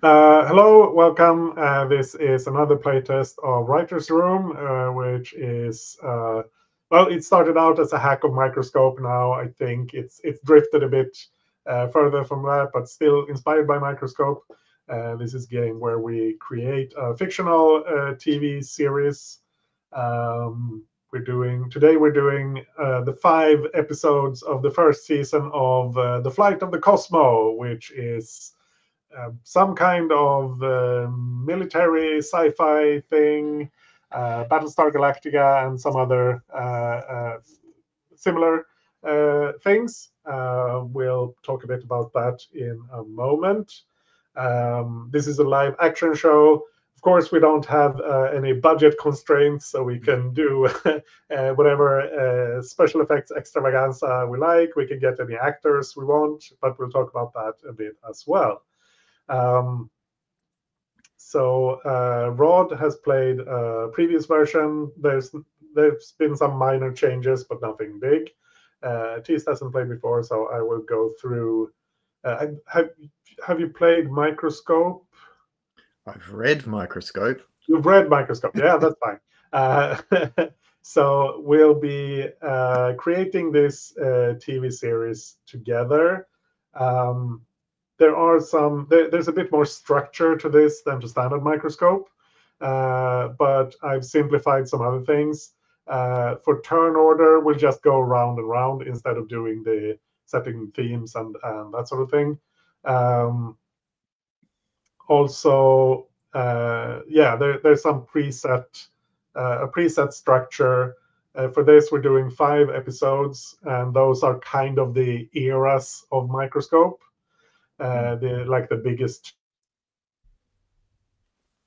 Hello, welcome. This is another playtest of Writer's Room, which is well, it started out as a hack of Microscope. Now I think it's drifted a bit further from that, but still inspired by Microscope. This is a game where we create a fictional TV series. We're doing the 5 episodes of the first season of The Flight of the Kosmo, which is some kind of military sci-fi thing, Battlestar Galactica, and some other similar things. We'll talk a bit about that in a moment. This is a live action show. Of course, we don't have any budget constraints, so we can do whatever special effects extravaganza we like. We can get any actors we want, but we'll talk about that a bit as well. Um, Rod has played a previous version. There's been some minor changes, but nothing big. Tease hasn't played before, so I will go through. Have you played Microscope? I've read Microscope. You've read Microscope, yeah, that's fine. So we'll be creating this TV series together. There's a bit more structure to this than to standard Microscope, but I've simplified some other things. For turn order, we'll just go round and round instead of doing the setting themes and that sort of thing. Also, there's some a preset structure. For this, we're doing 5 episodes, and those are kind of the eras of Microscope. The biggest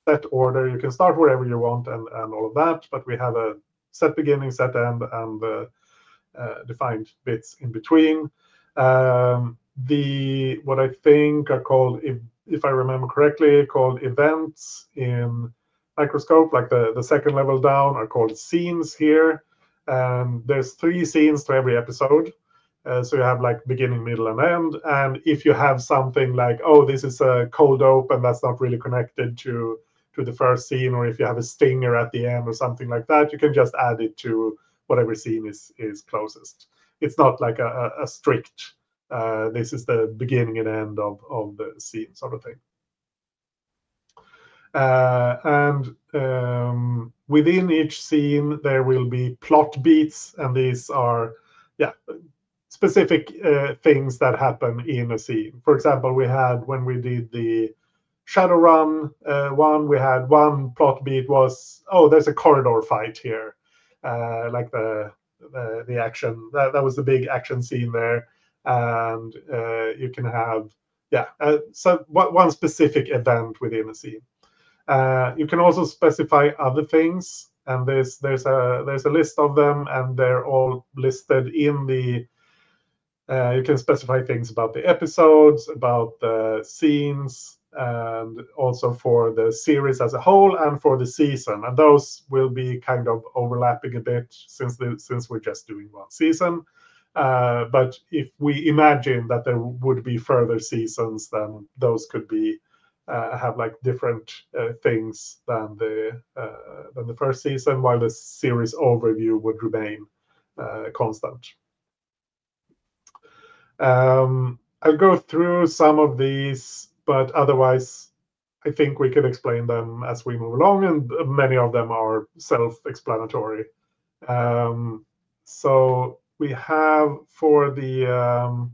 set order. You can start wherever you want and all of that, but we have a set beginning, set end, and defined bits in between. What I think are called, if I remember correctly, called events in Microscope, like the second level down, are called scenes here. And there's 3 scenes to every episode. So you have like beginning, middle, and end. And if you have something like, oh, this is a cold open that's not really connected to the first scene, or if you have a stinger at the end or something like that, you can just add it to whatever scene is closest. It's not like a strict, this is the beginning and end of the scene sort of thing. Within each scene, there will be plot beats, and these are, specific things that happen in a scene. For example, when we did the Shadowrun one, we had one plot beat was, oh, there's a corridor fight here, like the action. That was the big action scene there, and you can have so one specific event within a scene. You can also specify other things, and there's a list of them, and they're all listed in the. You can specify things about the episodes, about the scenes, and also for the series as a whole and for the season. And those will be kind of overlapping a bit since we're just doing one season. But if we imagine that there would be further seasons, then those could be have like different things than the first season, while the series overview would remain constant. I'll go through some of these, but otherwise, I think we can explain them as we move along, and many of them are self-explanatory. So we have for the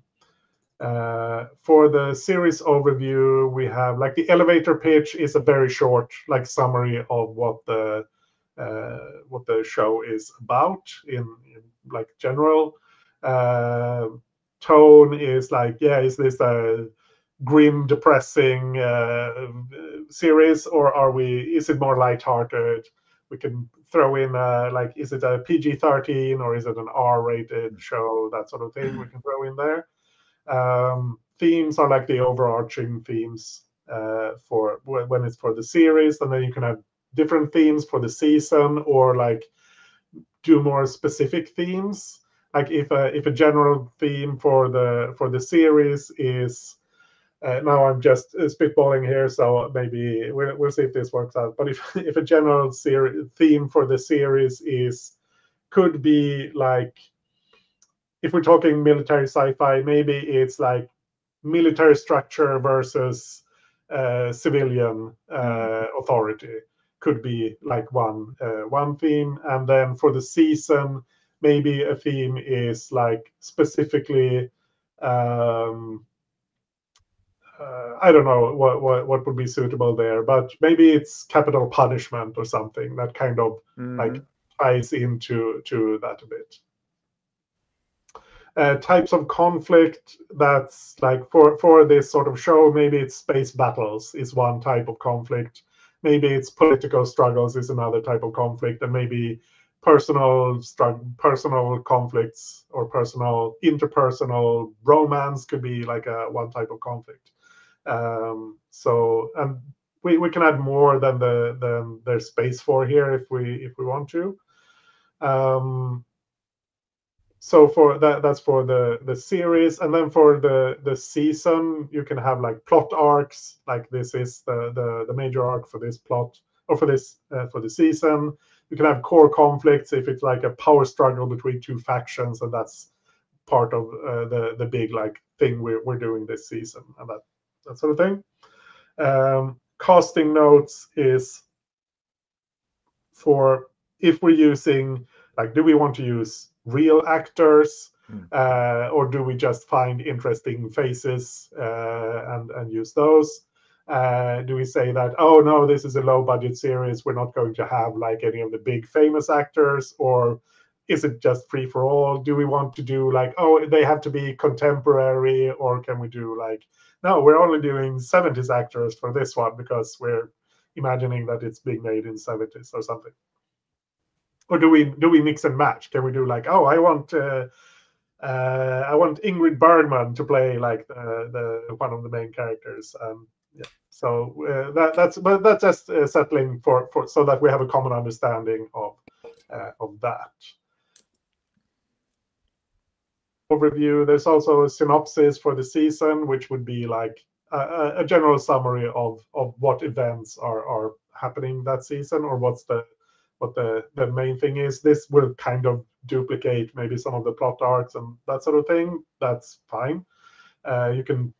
series overview, we have like the elevator pitch is a very short like summary of what the show is about in like general. Tone is like, is this a grim, depressing series, or is it more lighthearted? We can throw in like, is it a PG-13 or is it an R-rated show? That sort of thing we can throw in there. Themes are like the overarching themes for when it's for the series, and then you can have different themes for the season, or like do more specific themes. Like if a general theme for the series is now I'm just spitballing here, so maybe we'll see if this works out. But if a general theme for the series could be like, if we're talking military sci-fi, maybe it's like military structure versus civilian authority could be like one theme. And then for the season, maybe a theme is like specifically I don't know what would be suitable there, but maybe it's capital punishment or something that kind of like ties into that a bit. Types of conflict that's like for this sort of show, maybe it's space battles is one type of conflict. Maybe it's political struggles is another type of conflict, and maybe personal conflicts or interpersonal romance could be like one type of conflict. So, and we can add more than there's space for here if we want to. So for that's for the series, and then for the season, you can have like plot arcs. Like this is the major arc for this plot, or for this for the season. You can have core conflicts if it's like a power struggle between two factions, and that's part of the big like thing we're doing this season, and that sort of thing. Casting notes is for if we're using, like, do we want to use real actors, or do we just find interesting faces and use those? Do we say that, oh no, this is a low budget series, we're not going to have like any of the big famous actors, or is it just free for all? Do we want to do like, oh, they have to be contemporary, or can we do like, no, we're only doing 70s actors for this one because we're imagining that it's being made in 70s or something? Or do we mix and match? Can we do like, oh, I want Ingrid Bergman to play like the one of the main characters? Yeah. So that's just settling for so that we have a common understanding of that. Overview. There's also a synopsis for the season, which would be like a general summary of what events are happening that season, or what the main thing is. This will kind of duplicate maybe some of the plot arcs and that sort of thing. That's fine. You can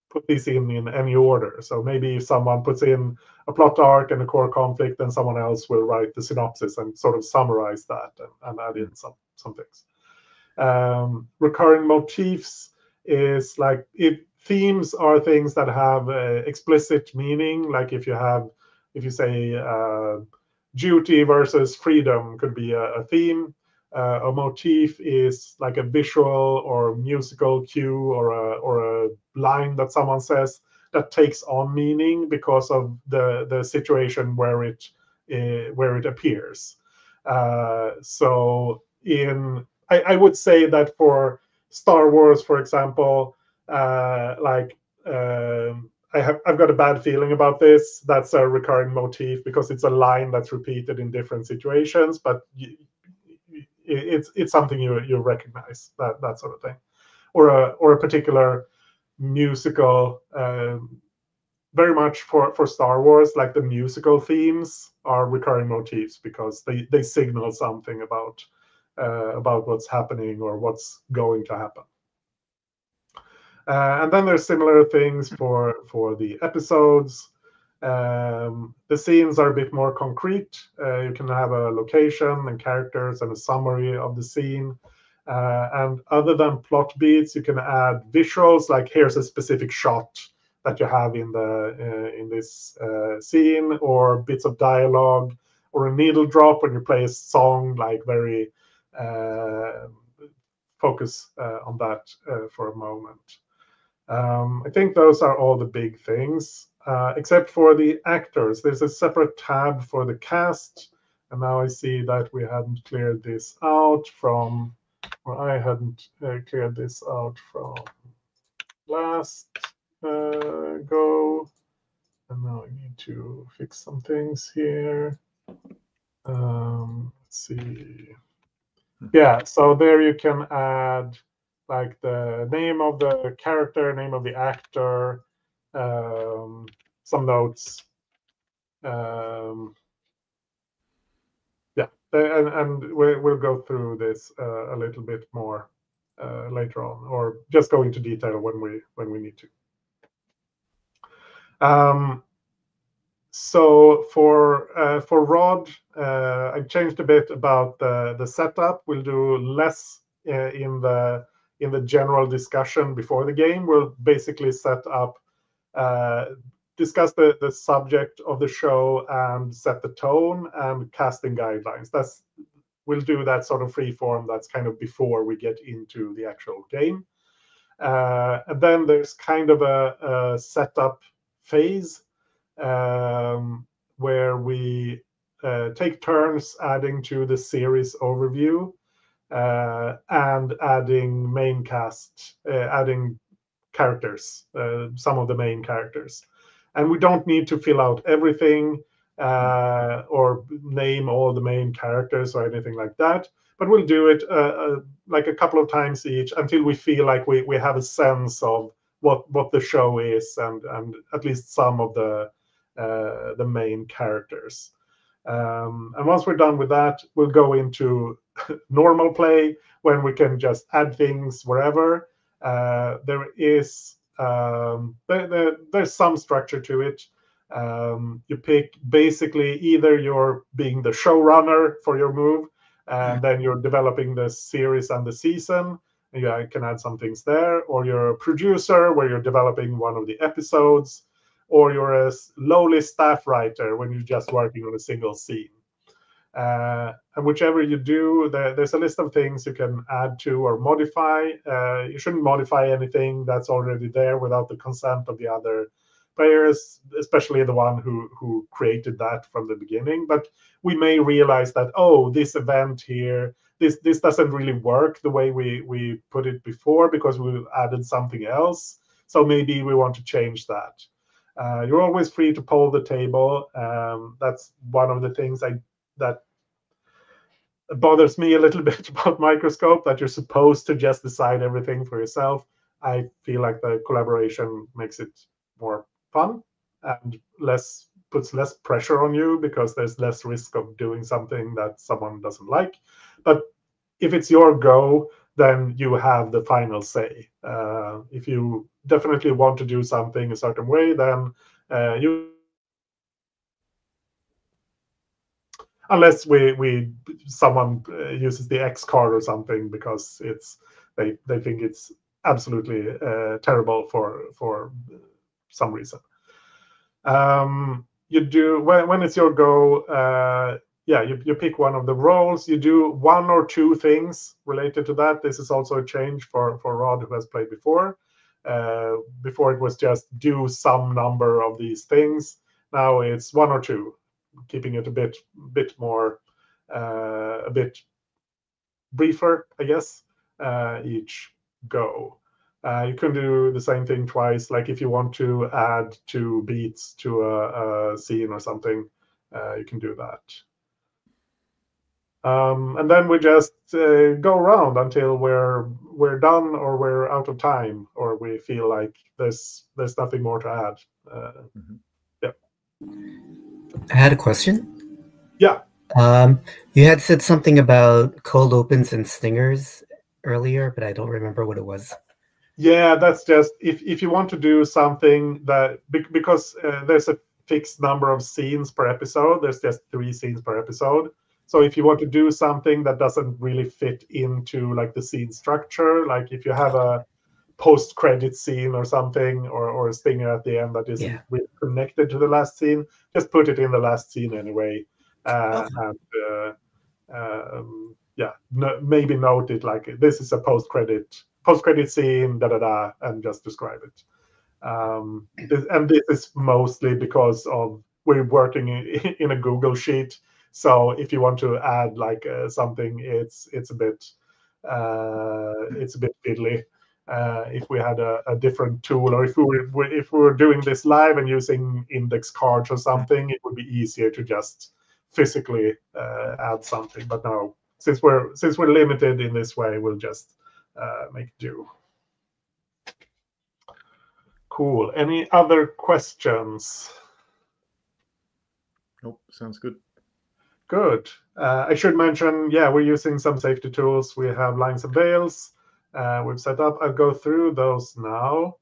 put these in any order. So maybe if someone puts in a plot arc and a core conflict, then someone else will write the synopsis and sort of summarize that and add in some things. Recurring motifs is like, if themes are things that have explicit meaning, like if you say duty versus freedom could be a theme. A motif is like a visual or musical cue or a line that someone says that takes on meaning because of the situation where it appears. So I would say that for Star Wars, for example, I've got a bad feeling about this. That's a recurring motif because it's a line that's repeated in different situations, but it's something you recognize, that sort of thing, or a particular musical. Very much for Star Wars, like the musical themes are recurring motifs because they signal something about what's happening or what's going to happen. And then there's similar things for the episodes. The scenes are a bit more concrete. You can have a location and characters and a summary of the scene. And other than plot beats, you can add visuals, like here's a specific shot that you have in this scene, or bits of dialogue, or a needle drop when you play a song, like very focus on that for a moment. I think those are all the big things, except for the actors. There's a separate tab for the cast, and now I see that we hadn't cleared this out from, or I hadn't cleared this out from last go, and now I need to fix some things here. Let's see. Yeah, so there you can add like the name of the character, name of the actor, some notes. Yeah, and we'll go through this a little bit more later on, or just go into detail when we need to. So for Rod, I changed a bit about the setup. We'll do less in the general discussion before the game. We'll basically set up, discuss the subject of the show and set the tone and casting guidelines. We'll do that sort of free form. That's kind of before we get into the actual game. And then there's kind of a setup phase where we take turns adding to the series overview and adding main cast, adding characters, some of the main characters. And we don't need to fill out everything or name all the main characters or anything like that. But we'll do it like a couple of times each until we feel like we have a sense of what the show is and at least some of the main characters. And once we're done with that, we'll go into normal play when we can just add things wherever. There is there's some structure to it. You pick basically either you're being the showrunner for your move, and then you're developing the series and the season. And you can add some things there, or you're a producer where you're developing one of the episodes, or you're a lowly staff writer when you're just working on a single scene. And whichever you do, there's a list of things you can add to or modify. You shouldn't modify anything that's already there without the consent of the other players, especially the one who created that from the beginning. But we may realize that, oh, this event here, this doesn't really work the way we put it before because we added something else. So maybe we want to change that. You're always free to poll the table. That's one of the things that bothers me a little bit about Microscope, that you're supposed to just decide everything for yourself. I feel like the collaboration makes it more fun and puts less pressure on you because there's less risk of doing something that someone doesn't like. But if it's your go, then you have the final say. If you definitely want to do something a certain way, then you, unless someone uses the X card or something because they think it's absolutely terrible for some reason. You do when it's your go. Yeah, you pick one of the roles. You do one or two things related to that. This is also a change for Rod, who has played before. Before it was just do some number of these things. Now it's one or two, keeping it a bit more, a bit briefer, I guess, each go. You can do the same thing twice. Like if you want to add 2 beats to a scene or something, you can do that. And then we just go around until we're done or we're out of time or we feel like there's nothing more to add. Yeah. I had a question. Yeah. You had said something about cold opens and stingers earlier, but I don't remember what it was. Yeah, that's just if you want to do something that because there's a fixed number of scenes per episode, there's just 3 scenes per episode. So if you want to do something that doesn't really fit into like the scene structure, like if you have a post-credit scene or something, or a stinger at the end that isn't really connected to the last scene, just put it in the last scene anyway. Maybe note it like this is a post-credit scene, and just describe it. And this is mostly because of we're working in a Google sheet. So if you want to add like something, it's a bit fiddly. If we had a different tool, or if we were doing this live and using index cards or something, it would be easier to just physically add something. But no, since we're limited in this way, we'll just make do. Cool. Any other questions? Nope, sounds good. Good. I should mention, yeah, we're using some safety tools. We have lines and veils we've set up. I'll go through those now.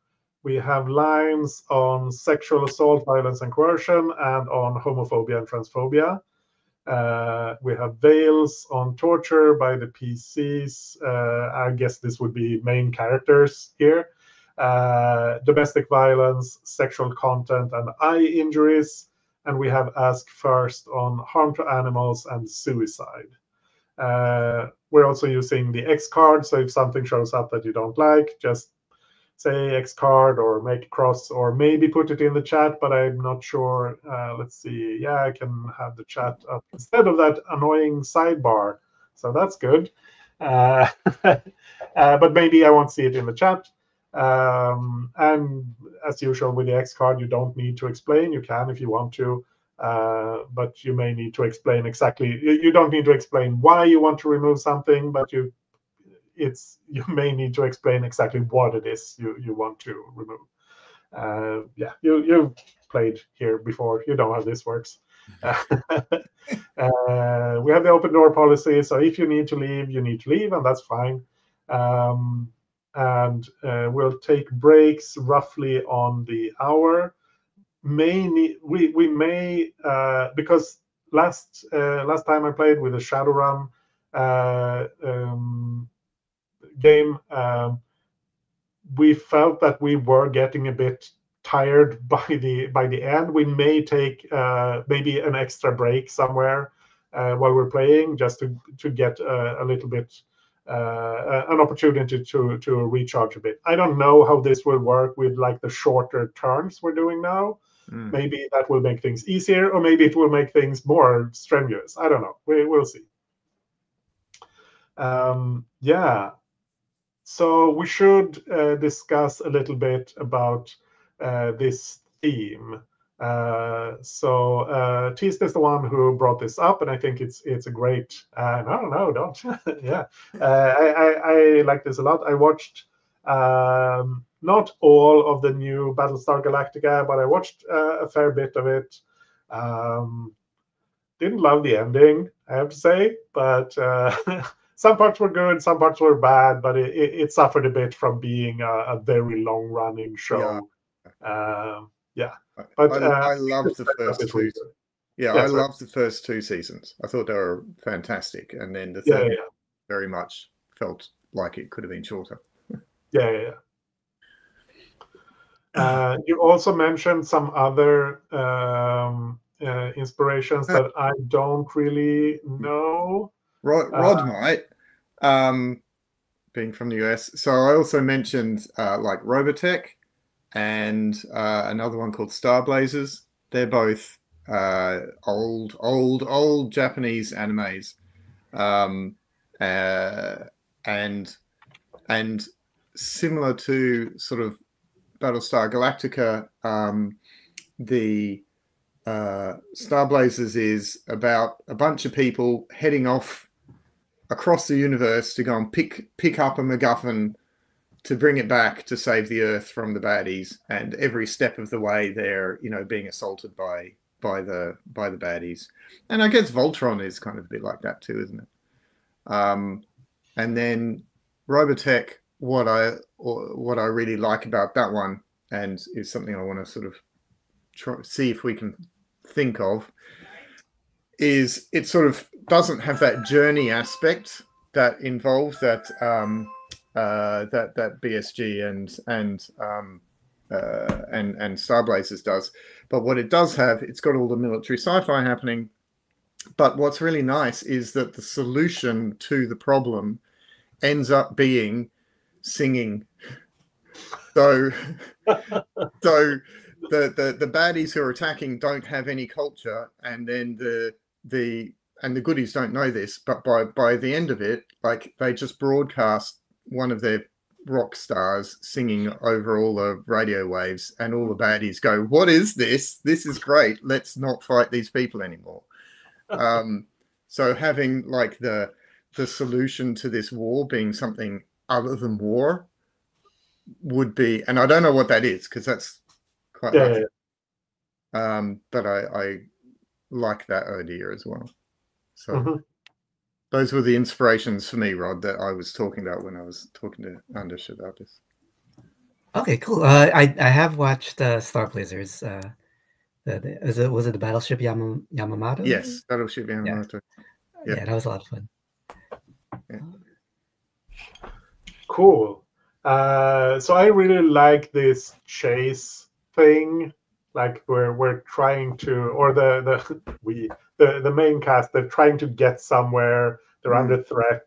We have lines on sexual assault, violence, and coercion, and on homophobia and transphobia. We have veils on torture by the PCs. I guess this would be main characters here. Domestic violence, sexual content, and eye injuries. And we have ask first on harm to animals and suicide. We're also using the X card. So if something shows up that you don't like, just say X card or make a cross or maybe put it in the chat, but I'm not sure. Let's see. Yeah, I can have the chat up instead of that annoying sidebar. So that's good. But maybe I won't see it in the chat. And as usual with the X card, you don't need to explain. You can if you want to, but you may need to explain exactly. You don't need to explain why you want to remove something, but you may need to explain exactly what it is you want to remove. Yeah, you've played here before. You know how this works. We have the open door policy, so if you need to leave, you need to leave, and that's fine. And we'll take breaks roughly on the hour. We may because last time I played with the Shadowrun game, we felt that we were getting a bit tired by the end. We may take maybe an extra break somewhere while we're playing, just to get a little bit an opportunity to recharge a bit. I don't know how this will work with like the shorter turns we're doing now. Maybe that will make things easier, or maybe it will make things more strenuous. I don't know. We'll see. Yeah. So we should discuss a little bit about this theme. So Teast is the one who brought this up, and I think it's a great. No, don't. Yeah, I like this a lot. I watched not all of the new Battlestar Galactica, but I watched a fair bit of it. Didn't love the ending, I have to say, but some parts were good, some parts were bad, but it suffered a bit from being a very long-running show. Yeah. But I loved the first two. Yeah, I loved the first two seasons. I thought they were fantastic, and then the third very much felt like it could have been shorter. Yeah. You also mentioned some other inspirations that I don't really know. Rod might, being from the US. So I also mentioned like RoboTech and another one called Star Blazers. They're both old Japanese animes, and similar to sort of Battlestar Galactica, the Star Blazers is about a bunch of people heading off across the universe to go and pick up a MacGuffin to bring it back to save the Earth from the baddies. And every step of the way, they're being assaulted by the baddies. And I guess Voltron is kind of a bit like that too, isn't it? And then RoboTech, what I really like about that one, and is something I want to sort of see if we can think of, is it sort of doesn't have that journey aspect that involves that that BSG and Star Blazers does. But what it does have, it's got all the military sci-fi happening. But what's really nice is that the solution to the problem ends up being singing. So the baddies who are attacking don't have any culture, and then the goodies don't know this, but by the end of it, like, they just broadcast one of their rock stars singing over all the radio waves, and all the baddies go, "What is this? This is great. Let's not fight these people anymore." So having like the solution to this war being something other than war would be, and I don't know what that is because that's quite Yeah, lucky. yeah. But I like that idea as well. So Mm-hmm. those were the inspirations for me, Rod, that I was talking about when I was talking to Anders about this. Okay, cool. I have watched Star Blazers. Was it the Battleship Yamamoto? Yes, Battleship Yamamoto. Yeah, that was a lot of fun. Yeah. Cool. So I really like this chase thing. Like we're trying to, or the main cast, they're trying to get somewhere. They're under threat.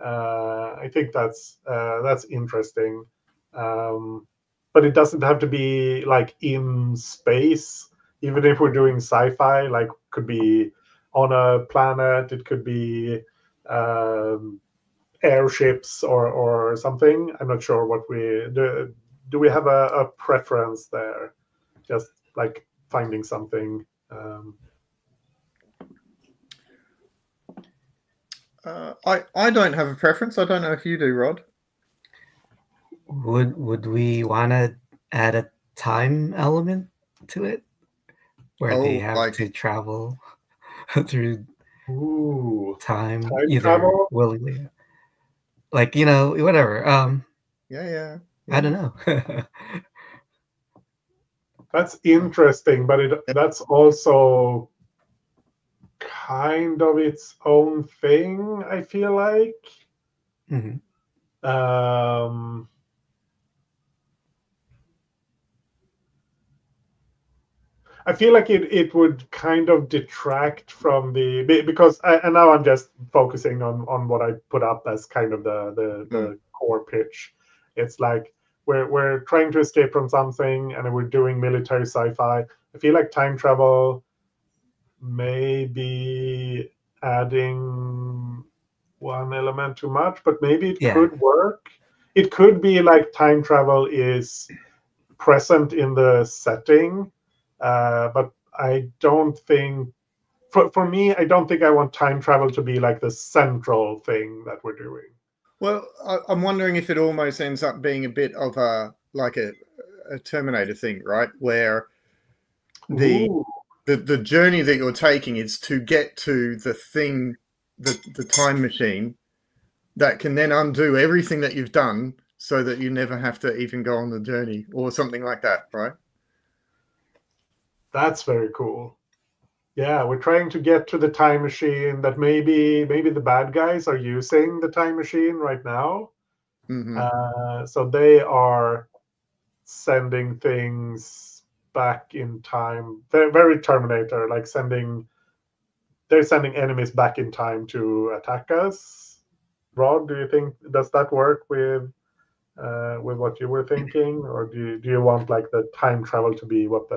I think that's interesting. But it doesn't have to be like in space. Even if we're doing sci-fi, like could be on a planet. It could be airships or something. I'm not sure what we do. Do we have a preference there? Just like finding something. I don't have a preference. I don't know if you do, Rod. Would we want to add a time element to it, where they have to travel through time either travel? willingly, like whatever. Yeah. I don't know. That's interesting, but that's also kind of its own thing, I feel like. Mm-hmm. I feel like it would kind of detract from because and now I'm just focusing on what I put up as kind of the core pitch. It's like we're trying to escape from something and we're doing military sci-fi. I feel like time travel maybe adding one element too much, but maybe it could work. It could be like time travel is present in the setting, but I don't think, for me, I don't think I want time travel to be like the central thing that we're doing. Well, I'm wondering if it almost ends up being a bit of a Terminator thing, right? Where the journey that you're taking is to get to the thing, the time machine that can then undo everything that you've done so that you never have to even go on the journey or something like that, right? That's very cool. Yeah, we're trying to get to the time machine that maybe the bad guys are using the time machine right now. Mm-hmm. So they are sending things back in time. Very, very Terminator, like they're sending enemies back in time to attack us. Rod, do you think does that work with what you were thinking, or do you want like the time travel to be what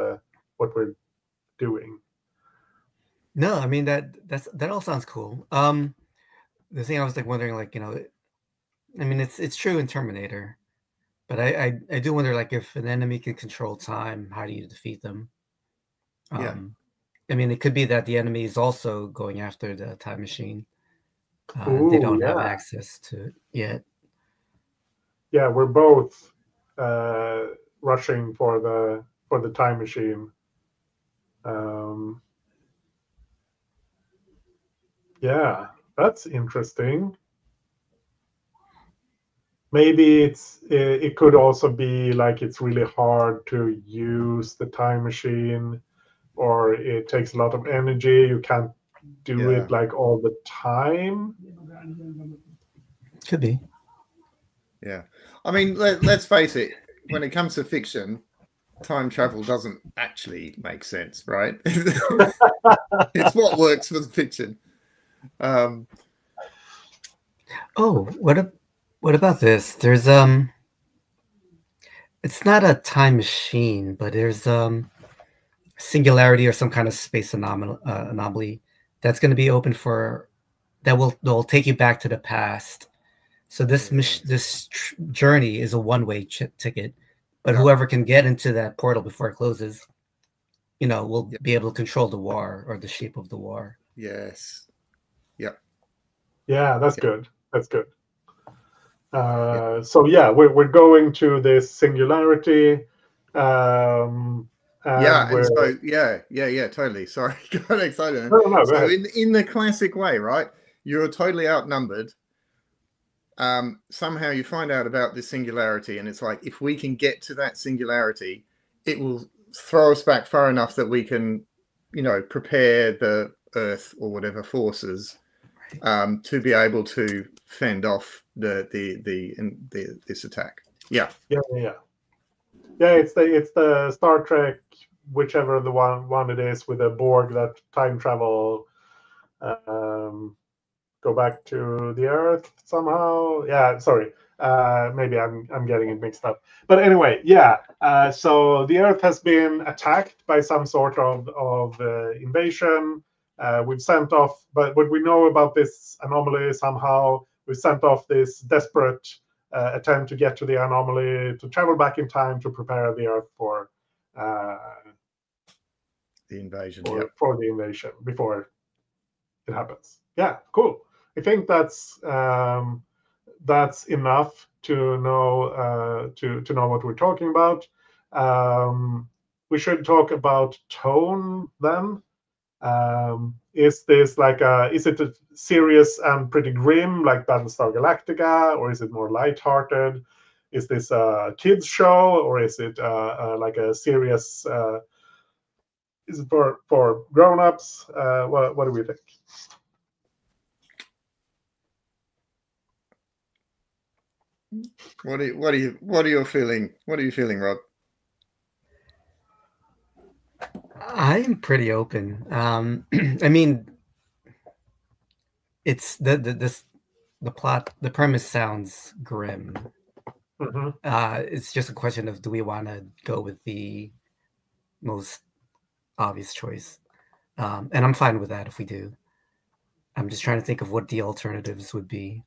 we're doing? No, I mean that all sounds cool. The thing I was like wondering, like I mean it's true in Terminator, but I do wonder, like, if an enemy can control time, how do you defeat them? Yeah. I mean, it could be that the enemy is also going after the time machine. They don't have access to it yet. Yeah, we're both rushing for the time machine. Yeah, that's interesting. Maybe it could also be like it's really hard to use the time machine, or it takes a lot of energy. You can't do it like all the time. Could be. Yeah. I mean, let's face it, when it comes to fiction, time travel doesn't actually make sense, right? It's what works for the fiction. Oh, what about this? There's it's not a time machine, but there's singularity or some kind of space anomaly that's going to be open for that will take you back to the past. So this journey is a one-way ticket, but whoever can get into that portal before it closes, will be able to control the war or the shape of the war. Yes. Yep. Yeah, that's good. That's good. So yeah, we're going to this singularity, and and so totally. Sorry, got excited. No, so in the classic way, right? You're totally outnumbered. Somehow you find out about this singularity, and it's like, if we can get to that singularity, it will throw us back far enough that we can, prepare the Earth or whatever forces to be able to fend off this attack. Yeah. It's the Star Trek, whichever the one it is, with a Borg that time travel, go back to the Earth somehow. Yeah, sorry. Maybe I'm getting it mixed up. But anyway, so the Earth has been attacked by some sort of invasion. We've sent off, but what we know about this anomaly somehow, we've sent off this desperate attempt to get to the anomaly, to travel back in time to prepare the Earth for the invasion. For the invasion before it happens. Yeah, cool. I think that's enough to know to know what we're talking about. We should talk about tone then. Is this is it a serious and pretty grim like Battlestar Galactica, or is it more lighthearted? Is this a kids show, or is it like a serious? Is it for grown-ups? What do we think? What are you feeling? What are you feeling, Rob? I'm pretty open. I mean, it's the plot, the premise sounds grim. Mm-hmm. It's just a question of, do we want to go with the most obvious choice? And I'm fine with that if we do. I'm just trying to think of what the alternatives would be.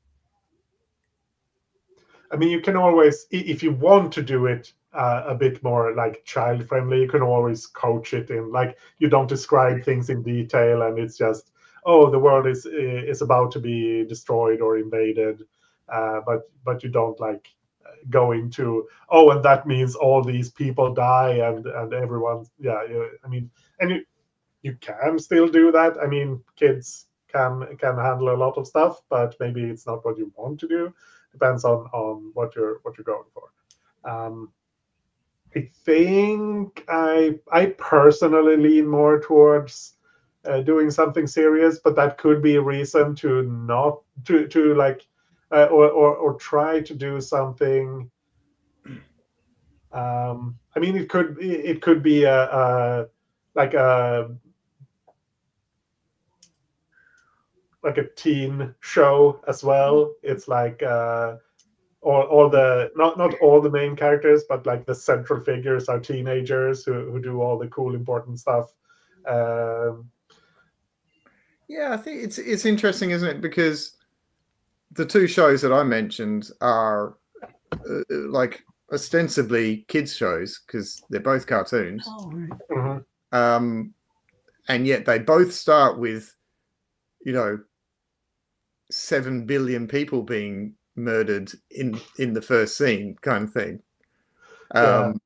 I mean, you can always, if you want to do it a bit more like child friendly, you can always coach it in, like, you don't describe things in detail, and it's just, oh, the world is about to be destroyed or invaded, but you don't like go into, oh, and that means all these people die and everyone, I mean, and you can still do that. I mean, kids can handle a lot of stuff, but maybe it's not what you want to do. Depends on what you're going for. I think I personally lean more towards doing something serious, but that could be a reason to not to like or try to do something. I mean, it could be a teen show as well. It's like all the not all the main characters, but like the central figures are teenagers who do all the cool important stuff. I think it's interesting, isn't it? Because the two shows that I mentioned are like ostensibly kids shows because they're both cartoons. Oh, right. Mm-hmm. And yet they both start with 7 billion people being murdered in the first scene, kind of thing. But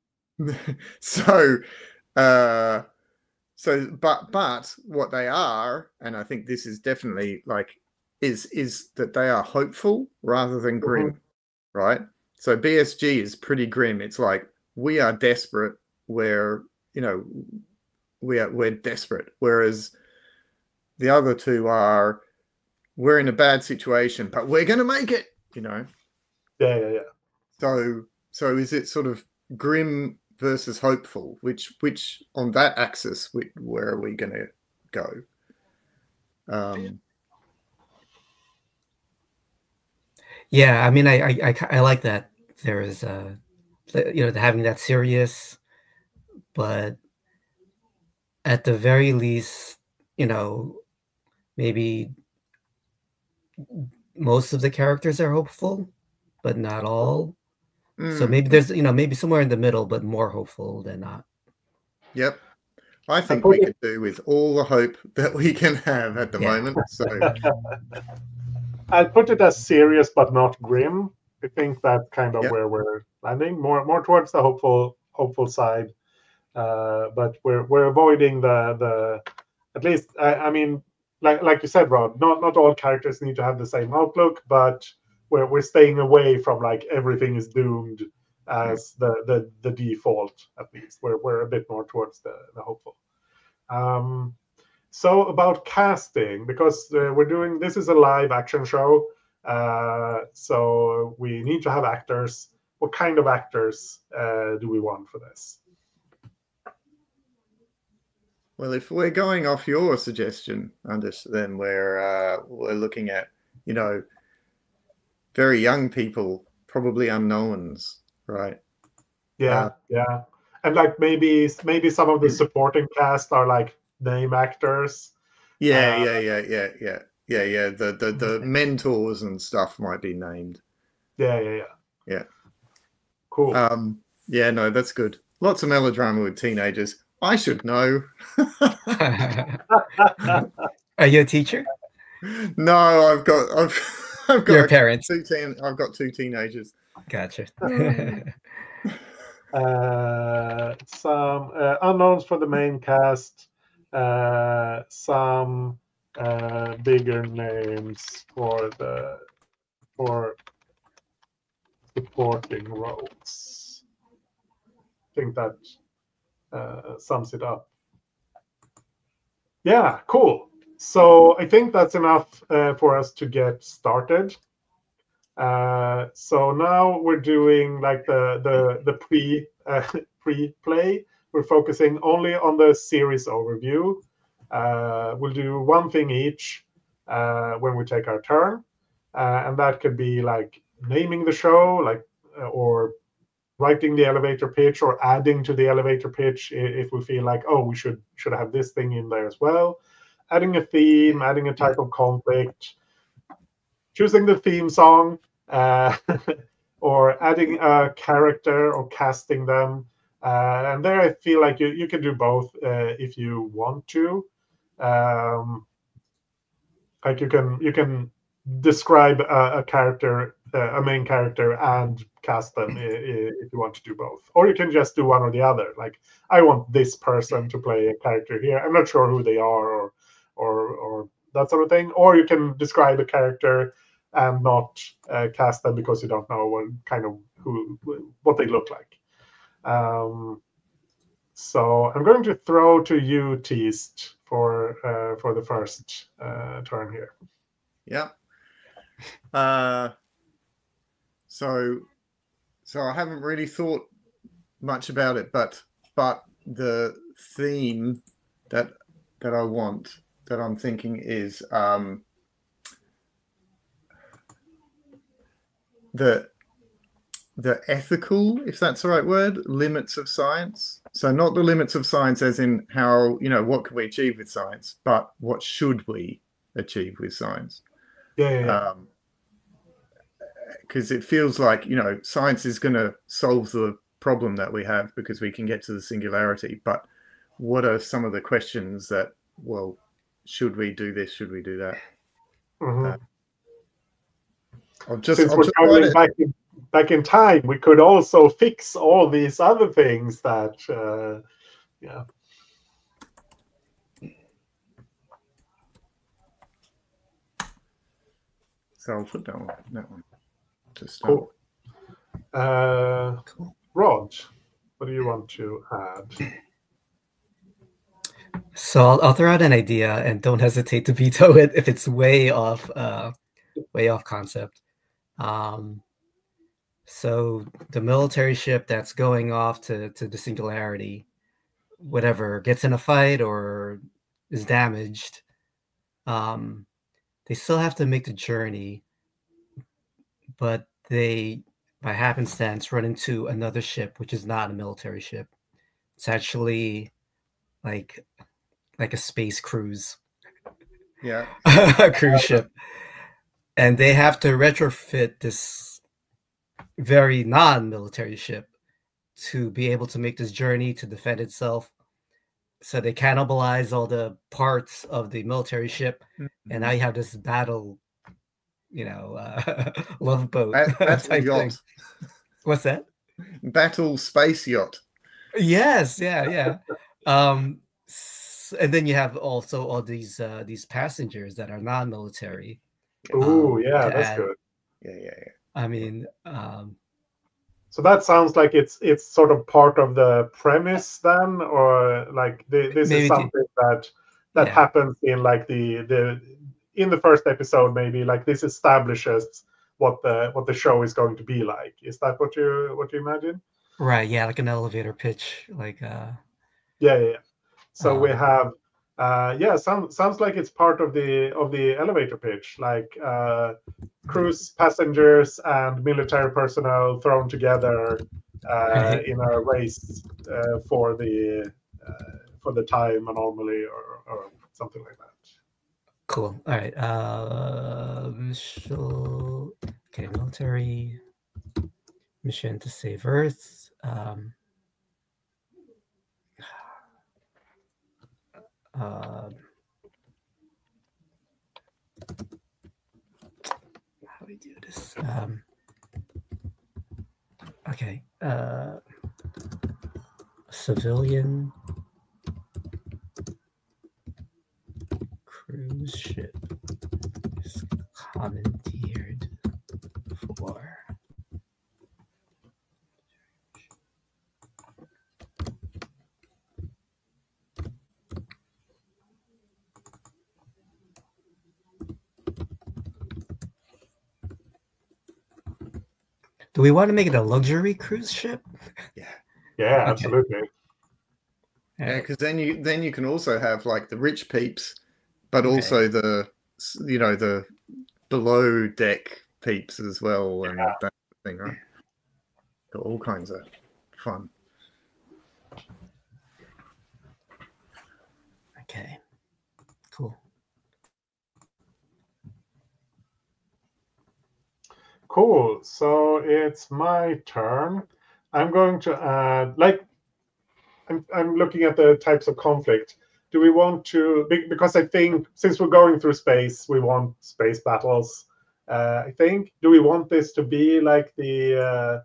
what they are, and I think this is definitely like, is that they are hopeful rather than grim, Mm-hmm. right? So BSG is pretty grim. It's like, we are desperate. We're desperate. Whereas the other two are, we're in a bad situation, but we're going to make it. Yeah. So is it sort of grim versus hopeful? Which on that axis, where are we going to go? Yeah, I mean, I like that there is having that serious, but at the very least, maybe most of the characters are hopeful, but not all. So maybe there's maybe somewhere in the middle, but more hopeful than not. Yep. I think we could do with all the hope that we can have at the moment. So I'll put it as serious but not grim. I think that's kind of Yep. where we're landing, more towards the hopeful side. But we're avoiding the at least I mean, like you said, Rob, not all characters need to have the same outlook, but we're staying away from like everything is doomed as the default. At least we're a bit more towards the hopeful. So about casting, because we're doing this is a live action show, so we need to have actors. What kind of actors do we want for this? Well, if we're going off your suggestion, Anders, then we're looking at, you know, very young people, probably unknowns, right? Yeah, yeah, and like maybe some of the supporting cast are like name actors. Yeah. The mentors and stuff might be named. Yeah. Cool. Yeah, no, that's good. Lots of melodrama with teenagers. I should know. Are you a teacher? No, I've got Your parents. I've got 2 teenagers. Gotcha. Some unknowns for the main cast. Some bigger names for supporting roles. I think that sums it up. Yeah, cool. So I think that's enough for us to get started. So now we're doing like the pre-play. We're focusing only on the series overview. We'll do one thing each when we take our turn, and that could be like naming the show, like or writing the elevator pitch, or adding to the elevator pitch if we feel like, oh, we should have this thing in there as well. Adding a theme, adding a type of conflict, choosing the theme song, or adding a character or casting them. And there I feel like you can do both if you want to. Like you can describe a character, a main character, and cast them if you want to do both. Or you can just do one or the other. Like, I want this person to play a character here. I'm not sure who they are or that sort of thing. Or you can describe a character and not cast them because you don't know what they look like. So I'm going to throw to you, Teast, for the first turn here. Yeah. So I haven't really thought much about it, but the theme that I want, that I'm thinking is the ethical, if that's the right word, limits of science. So not the limits of science as in how, you know, what can we achieve with science, but what should we achieve with science? Yeah. Because it feels like, you know, science is going to solve the problem that we have because we can get to the singularity. But what are some of the questions that, well, should we do this? Should we do that? Mm-hmm. Since we're traveling back in time, we could also fix all these other things that, yeah. So I'll put that one to start. Cool. Rod, what do you want to add? So I'll throw out an idea, and don't hesitate to veto it if it's way off concept. So the military ship that's going off to the singularity, whatever, gets in a fight or is damaged, they still have to make the journey, but they, by happenstance, run into another ship, which is not a military ship. It's actually like a space cruise. Yeah. A cruise ship. And they have to retrofit this very non-military ship to be able to make this journey to defend itself. So they cannibalize all the parts of the military ship, and now you have this battle love boat Battle type yacht. thing. What's that? Battle space yacht. Yes, yeah. And then you have also all these passengers that are non-military. Ooh, yeah, to that's add. good. Yeah. I mean, so that sounds like it's sort of part of the premise then, or like this is something that happens in like the in the first episode, maybe like this establishes what the show is going to be like. Is that what you imagine? Right, yeah, like an elevator pitch, like yeah. So we have sounds like it's part of the elevator pitch, like cruise passengers and military personnel thrown together right. in a race for the time anomaly or something like that. Cool. All right. Military mission to save Earth. How do we do this? Okay. Civilian cruise ship is commandeered for Do we want to make it a luxury cruise ship? Yeah, absolutely. Yeah, because then you can also have like the rich peeps, but also the the below deck peeps as well, and that thing, right? Got all kinds of fun. Okay, cool. Cool. So it's my turn. I'm going to add, like, I'm looking at the types of conflict. Do we want to, because I think since we're going through space, we want space battles. I think, do we want this to be like the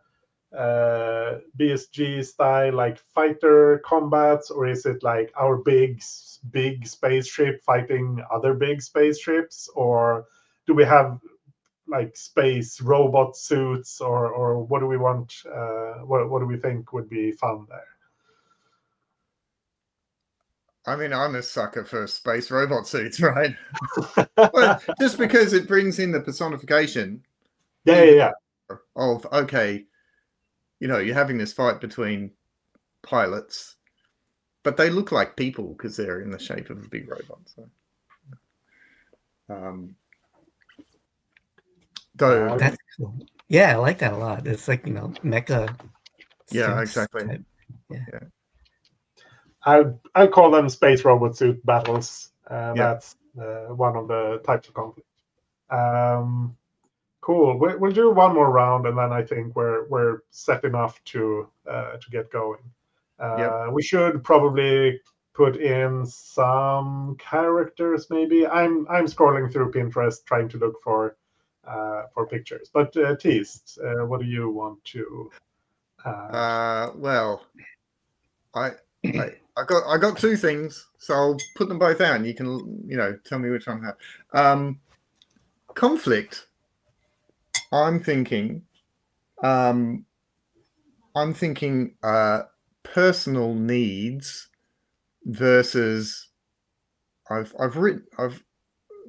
BSG style, like fighter combats, or is it like our big spaceship fighting other big spaceships, or do we have like space robot suits, or what do we want? What do we think would be fun there? I mean, I'm a sucker for space robot suits, right? Well, just because it brings in the personification. Yeah. Of, okay, you're having this fight between pilots, but they look like people because they're in the shape of a big robot. So, that's cool. Yeah, I like that a lot. It's like mecha. Yeah, exactly. Type. Yeah. I'll call them space robot suit battles. That's one of the types of conflict. Cool. We'll do one more round, and then I think we're set enough to get going. We should probably put in some characters. Maybe I'm scrolling through Pinterest trying to look for pictures. But Teased, what do you want to? Well, I got two things, so I'll put them both out, and you can tell me which one I have. Conflict. I'm thinking personal needs versus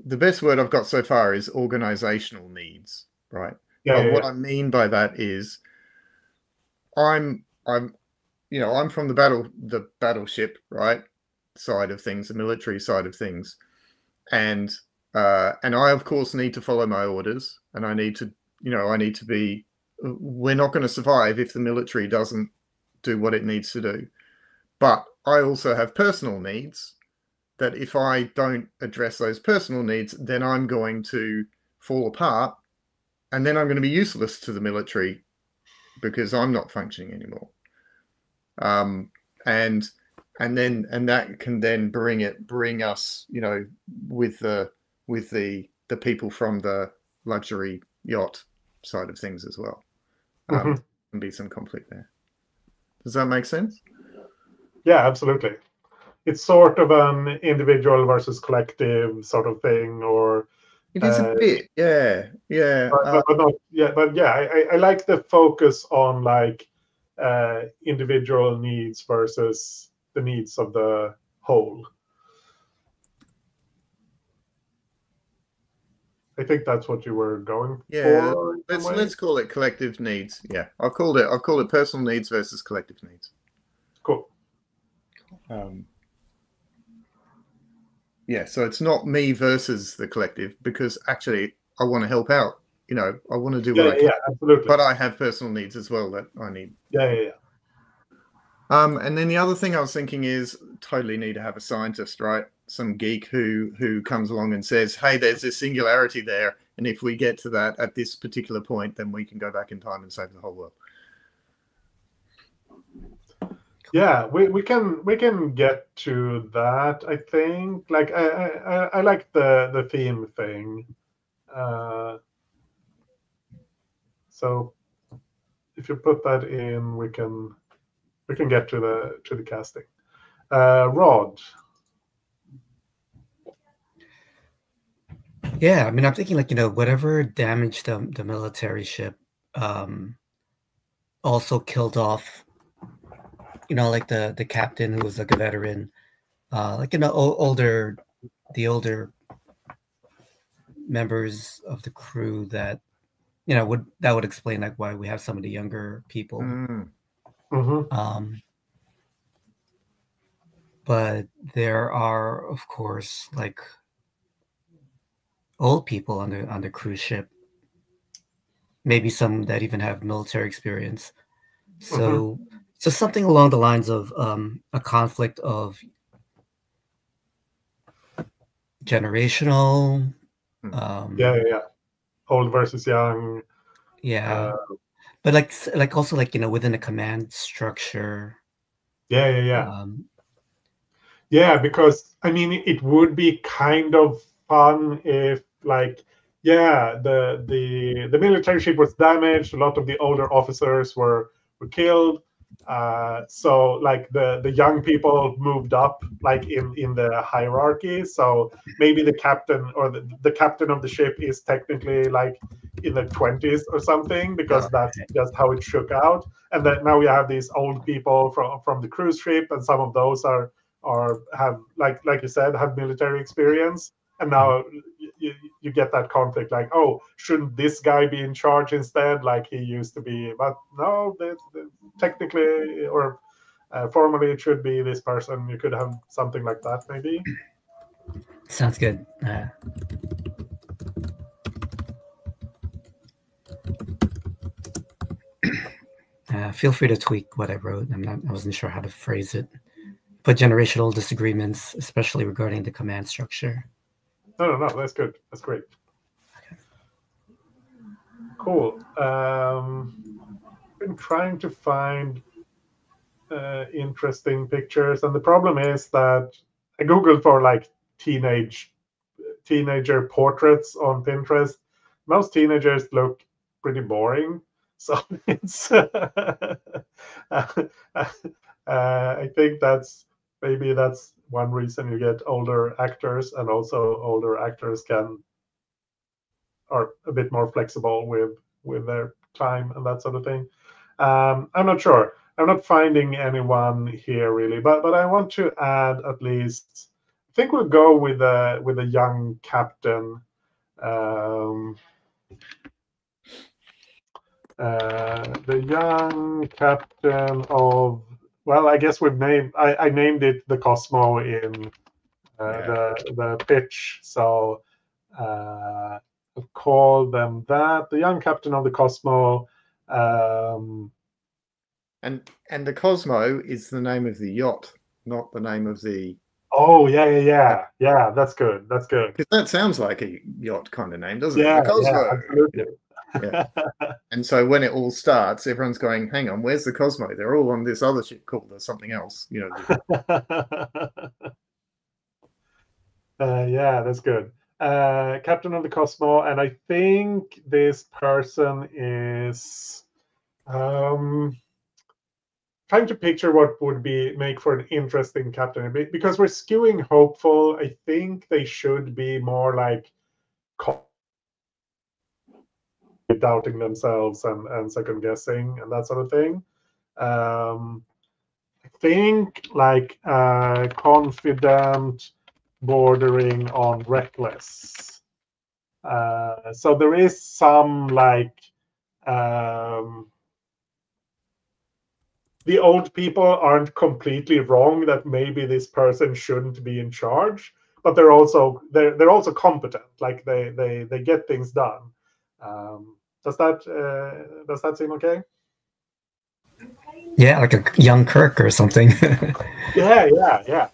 the best word I've got so far is organizational needs, right? What I mean by that is I'm from the battleship, right, side of things, the military side of things, and I of course need to follow my orders, and I need to be. We're not going to survive if the military doesn't do what it needs to do. But I also have personal needs that if I don't address those personal needs, then I'm going to fall apart, and then I'm going to be useless to the military because I'm not functioning anymore. And that can then bring us, with the people from the luxury yacht side of things as well. Mhm. Can be some conflict there. Does that make sense? Yeah, absolutely. It's sort of an individual versus collective sort of thing, or It is a bit, yeah. but not, yeah, but yeah, I like the focus on like individual needs versus the needs of the whole. I think that's what you were going for. Let's call it collective needs. Yeah, I've called it personal needs versus collective needs. Cool. Yeah, so it's not me versus the collective, because actually I want to help out. You know, I want to do what I can. Yeah, absolutely. But I have personal needs as well that I need. Yeah. And then the other thing I was thinking is totally need to have a scientist, right? Some geek who comes along and says, hey, there's this singularity there. And if we get to that at this particular point, then we can go back in time and save the whole world. Yeah, we can get to that. I think like I like the theme thing. So if you put that in, we can get to the casting. Rod. Yeah, I mean, I'm thinking like, whatever damaged the military ship also killed off, like the captain who was like a veteran, like, the older members of the crew that, would explain like why we have some of the younger people. Mm-hmm. But there are, of course, like old people on the cruise ship, maybe some that even have military experience. So something along the lines of a conflict of generational. Yeah. Old versus young. Yeah. But like also like, within a command structure. Yeah. Yeah, because I mean, it would be kind of fun if, like, yeah, the military ship was damaged. A lot of the older officers were killed. So like the young people moved up like in the hierarchy. So maybe the captain or the captain of the ship is technically like in the 20s or something, because that's just how it shook out. And then now we have these old people from the cruise ship, and some of those are have like you said, have military experience, and now you get that conflict, like, oh, shouldn't this guy be in charge instead, like he used to be? But no, technically or formally it should be this person. You could have something like that, maybe. Sounds good. Feel free to tweak what I wrote. I wasn't sure how to phrase it. Put generational disagreements, especially regarding the command structure. No, that's good. That's great. Okay. Cool. Been trying to find interesting pictures, and the problem is that I googled for like teenager portraits on Pinterest. Most teenagers look pretty boring, so it's I think maybe that's one reason you get older actors, and also older actors are a bit more flexible with their time and that sort of thing. I'm not sure. I'm not finding anyone here really, but I want to add at least. I think we'll go with a young captain. The young captain of, well, I guess I named it the Cosmo in the pitch, so I'll call them that. The young captain of the Cosmo. And the Cosmo is the name of the yacht, not the name of the. Oh yeah. That's good. Because that sounds like a yacht kind of name, doesn't it? The Cosmo. Yeah, absolutely. Yeah. And so when it all starts, everyone's going, hang on, where's the Cosmo? They're all on this other ship called something else, Yeah, that's good. captain of the Kosmo, and I think this person is trying to picture what would make for an interesting captain. Because we're skewing hopeful, I think they should be more like doubting themselves and second guessing and that sort of thing. I think like confident bordering on reckless. So there is some like the old people aren't completely wrong that maybe this person shouldn't be in charge, but they're also competent. Like they get things done. Does that seem okay? Yeah, like a young Kirk or something. Yeah. Yeah.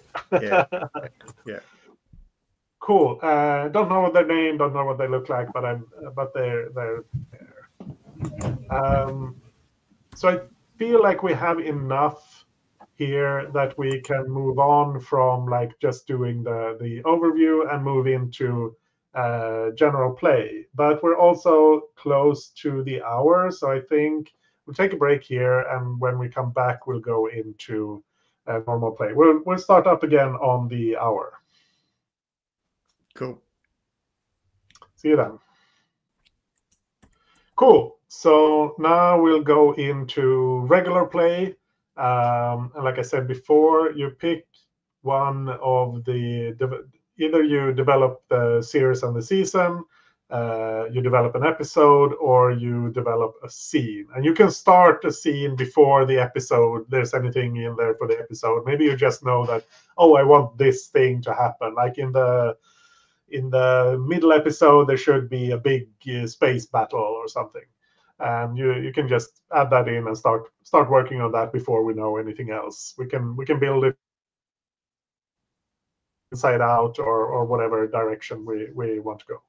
Cool. Don't know their name, don't know what they look like, but they're there. So I feel like we have enough here that we can move on from like just doing the overview and move into general play. But we're also close to the hour, so I think we'll take a break here, and when we come back, we'll go into normal play. We'll start up again on the hour. Cool. See you then. Cool. So now we'll go into regular play. And like I said before, you pick one of the, either you develop the series and the season, you develop an episode, or you develop a scene. And you can start a scene before the episode there's anything in there for the episode. Maybe you just know that, oh, I want this thing to happen. Like in the middle episode, there should be a big space battle or something. And you can just add that in and start working on that before we know anything else. We can build it inside out or whatever direction we want to go.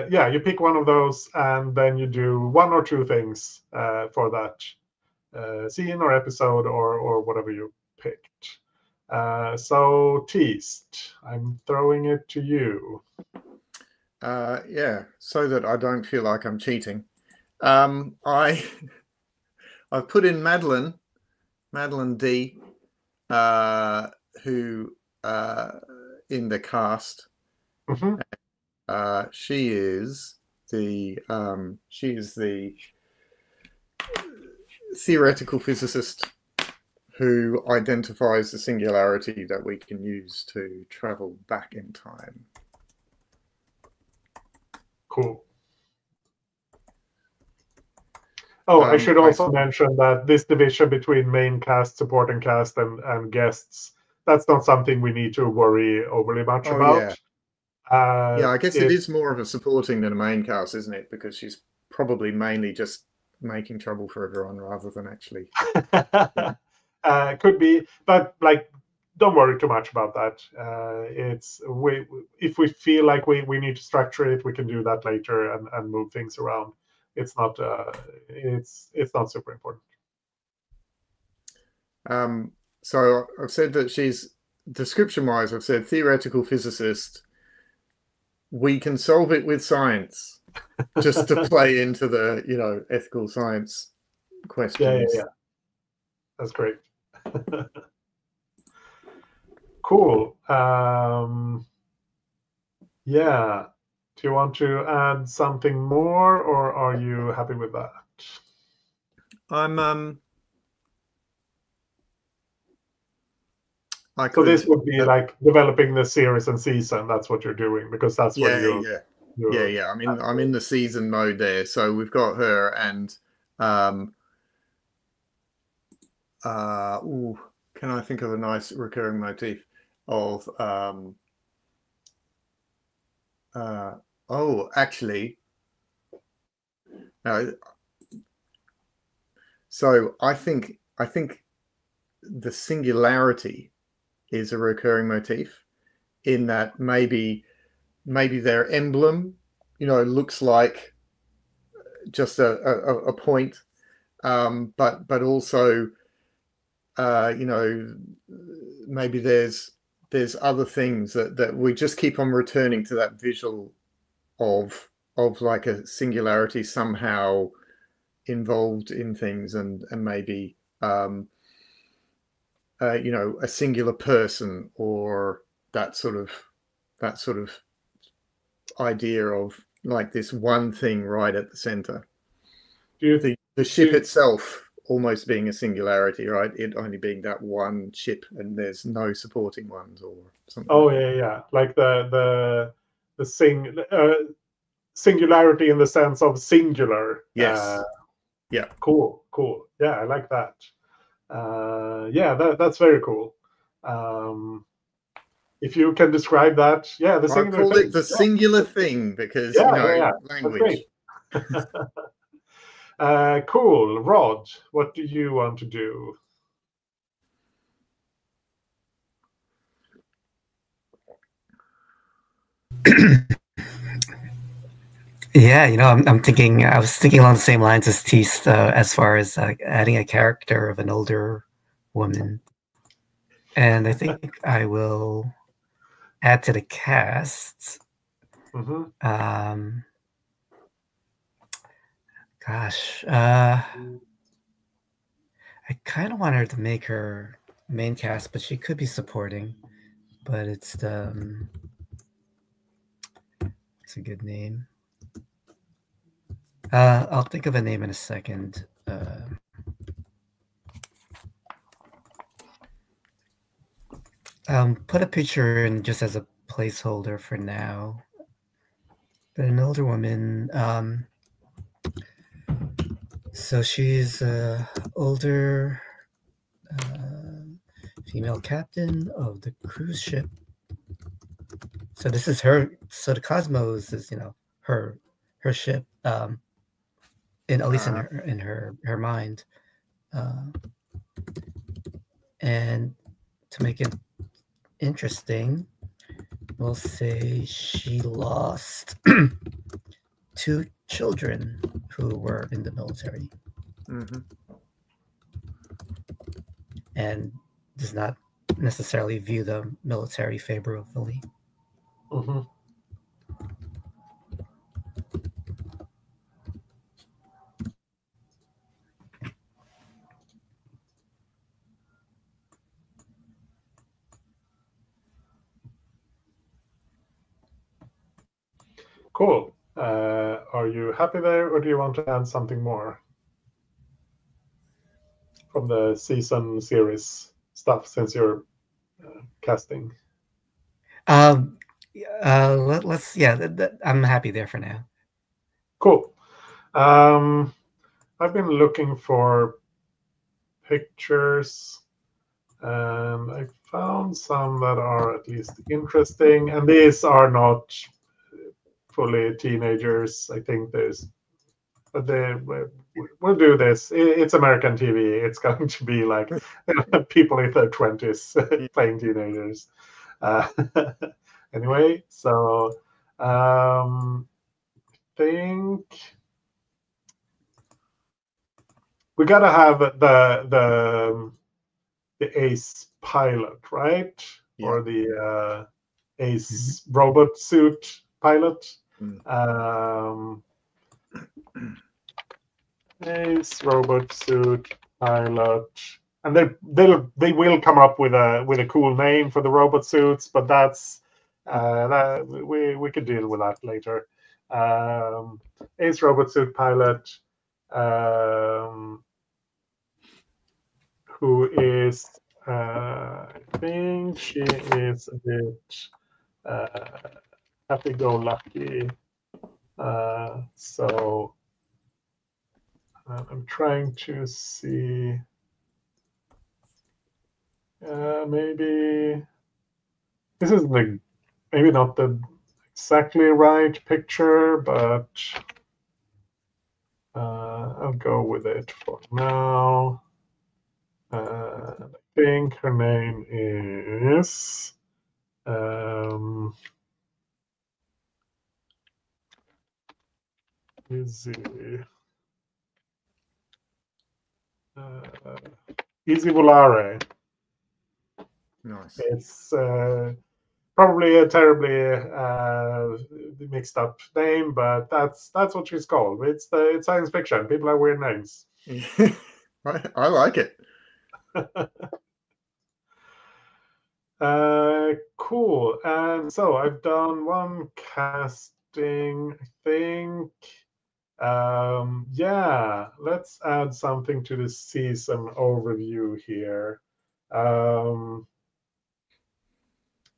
Yeah, you pick one of those, and then you do one or two things for that scene or episode or whatever you picked. So Teased, I'm throwing it to you. Yeah, so that I don't feel like I'm cheating. I've put in Madeline D, who in the cast. Mm-hmm. She is the theoretical physicist who identifies the singularity that we can use to travel back in time. Cool. Oh, I should also mention that this division between main cast, supporting cast, and guests, that's not something we need to worry overly much about. Yeah, I guess it is more of a supporting than a main cast, isn't it? Because she's probably mainly just making trouble for everyone rather than actually. Could be, but like, don't worry too much about that. If we feel like we need to structure it, we can do that later and move things around. It's not super important. So I've said that she's, description-wise, I've said theoretical physicist. We can solve it with science, just to play into the ethical science questions. Yeah. That's great. Cool. Yeah. Do you want to add something more, or are you happy with that? So this would be like developing the series and season. That's what you're doing, because that's what Yeah. I'm in the season mode there. So we've got her and can I think of a nice recurring motif of actually no. So I think the singularity is a recurring motif, in that maybe their emblem looks like just a point, but also maybe there's there's other things that we just keep on returning to that visual of like a singularity somehow involved in things, and maybe you know, a singular person, or that sort of idea of like this one thing right at the center. The ship itself almost being a singularity, right? It only being that one ship, and there's no supporting ones or something. Oh yeah, like the singularity in the sense of singular. Yes. Yeah. Cool. Yeah, I like that. Yeah, that's very cool. If you can describe that, yeah, the singular I called thing. it the singular thing because, Yeah, you know, yeah. language. That's great. Cool. Rod, what do you want to do? Yeah, you know, I'm thinking. I was thinking along the same lines as Teast, as far as adding a character of an older woman, and I think I will add to the cast. Mm-hmm. Gosh, I kind of want her to make her main cast, but she could be supporting. But it's the it's a good name. I'll think of a name in a second. Put a picture in just as a placeholder for now. But an older woman. So she's an older female captain of the cruise ship. So this is her. So the Cosmos is, you know, her ship. In at least in her mind. And to make it interesting, we'll say she lost 2 children who were in the military. Mm-hmm. And does not necessarily view the military favorably. Mm-hmm. Cool. Are you happy there, or do you want to add something more from the season series stuff, since you're casting? Let's I'm happy there for now. Cool. I've been looking for pictures, and I found some that are at least interesting, and these are not fully teenagers. I think but we'll do this. It's American TV. It's going to be like people in their 20s playing teenagers. Anyway, so I think we gotta have the Ace pilot, right? Yeah. Or the Ace robot suit pilot. Ace robot suit pilot, and they will come up with a cool name for the robot suits, but that's that we could deal with that later. Ace robot suit pilot, who is I think she is a bit happy-go-lucky. So I'm trying to see. Maybe this is maybe not the exactly right picture, but I'll go with it for now. I think her name is Easy Volare. Nice. It's probably a terribly mixed up name, but that's what she's called. It's science fiction. People have weird names. I like it. Cool. And so I've done one casting, I think. Yeah, let's add something to the season overview here. I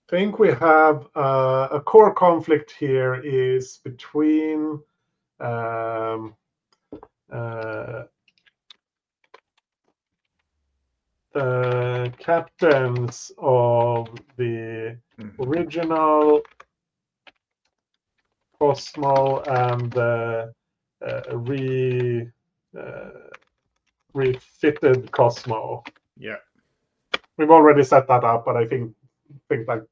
think we have a core conflict here is between the captains of the original Kosmo and the refitted Kosmo. Yeah. We've already set that up, but I think like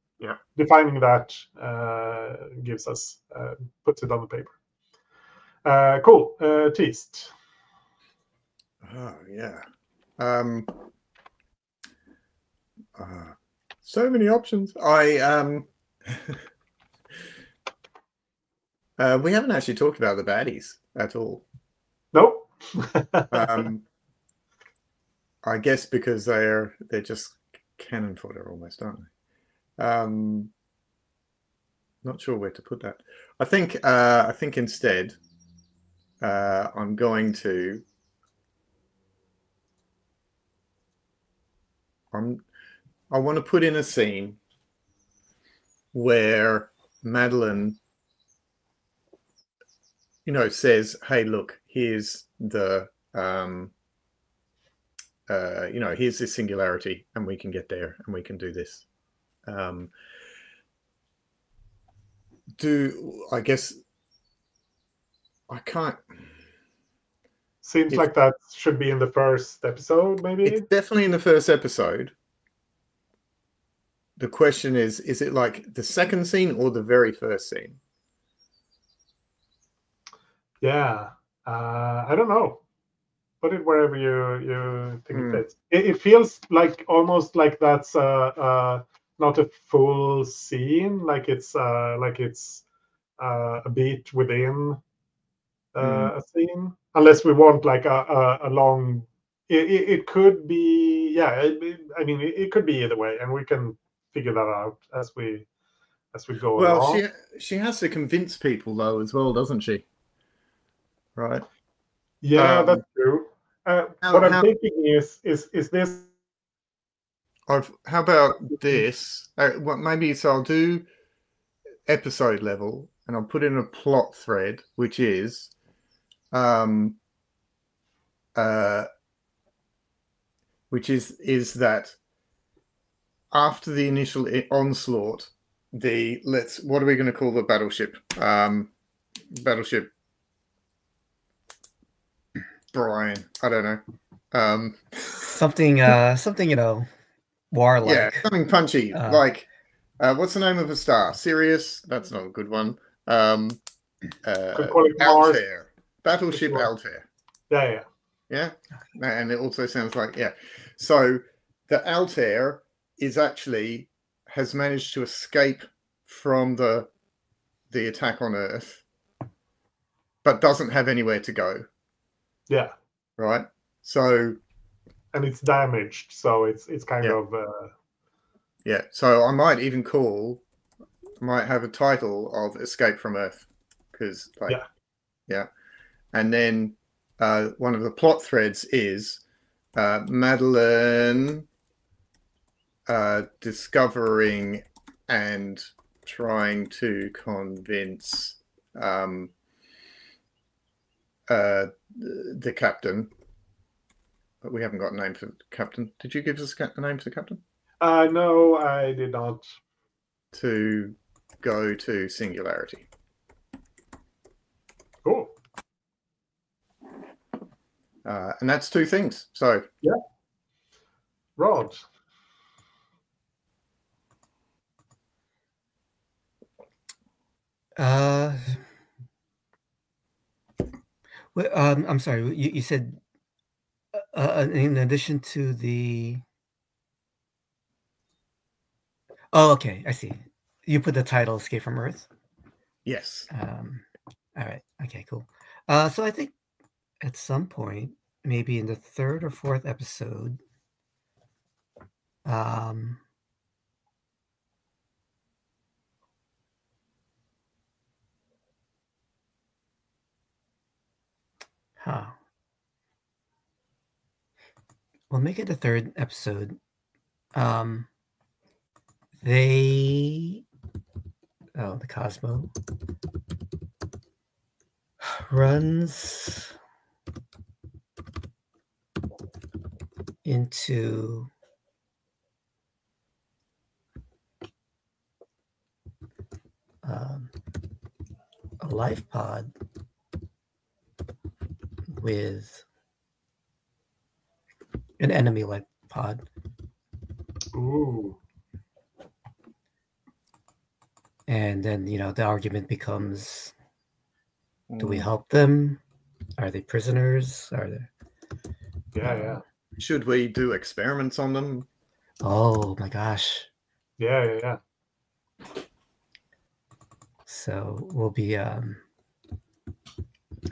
defining that gives us puts it on the paper. Cool. Teased. Oh yeah. So many options. We haven't actually talked about the baddies at all. Nope. I guess because they're just cannon fodder almost, aren't they? Not sure where to put that. I think instead I'm going to I want to put in a scene where Madeline, says, "Hey, look, here's the here's this singularity, and we can get there, and we can do this." I guess I can't. Seems like that should be in the first episode, maybe. It's definitely in the first episode. The question is it like the second scene or the very first scene? Yeah, I don't know. Put it wherever you think it fits. It feels like almost like that's not a full scene, like it's a beat within a scene, unless we want like a long. It could be, yeah. I mean, it could be either way, and we can figure that out as we go along. Well, she has to convince people though as well, doesn't she? Right. Yeah, that's true. What I'm thinking is this. How about this? Well, maybe so. I'll do episode level, and I'll put in a plot thread, which is, is that after the initial onslaught, what are we going to call the battleship? Battleship Brian. I don't know. Something warlike. Yeah, something punchy. Like what's the name of a star? Sirius? That's not a good one. Altair. Battleship Altair. Yeah. Yeah. And it also sounds like, yeah. So the Altair has managed to escape from the attack on Earth, but doesn't have anywhere to go. Yeah. Right. So. And it's damaged, so it's kind of. Yeah. So I might even have a title of Escape from Earth, because yeah. And then one of the plot threads is Madeline discovering and trying to convince the captain. But we haven't got a name for the captain. Did you give us a name for the captain? No, I did not. To go to singularity. Cool. And that's two things. So yeah. Rod. I'm sorry. You said in addition to the Oh, okay, I see. You put the title "Escape from Earth." Yes. All right. Okay. Cool. So I think at some point, maybe in the third or fourth episode, we'll make it the third episode. The Cosmo runs into a life pod with an enemy life pod. Ooh. And then, the argument becomes, do we help them? Are they prisoners? Are they? Yeah. Should we do experiments on them? Oh my gosh. Yeah. So we'll be I'll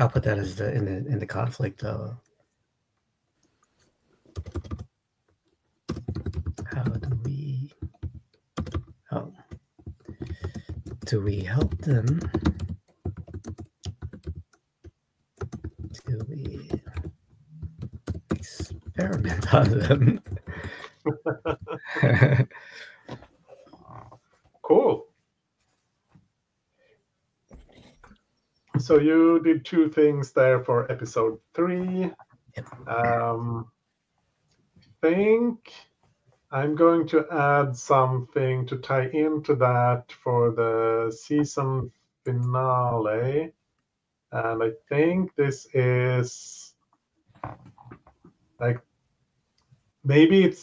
put that as in the conflict though. How do we help them? Do we experiment on them? Cool. So you did 2 things there for episode 3. Yep. Think I'm going to add something to tie into that for the season finale. And I think this is like, maybe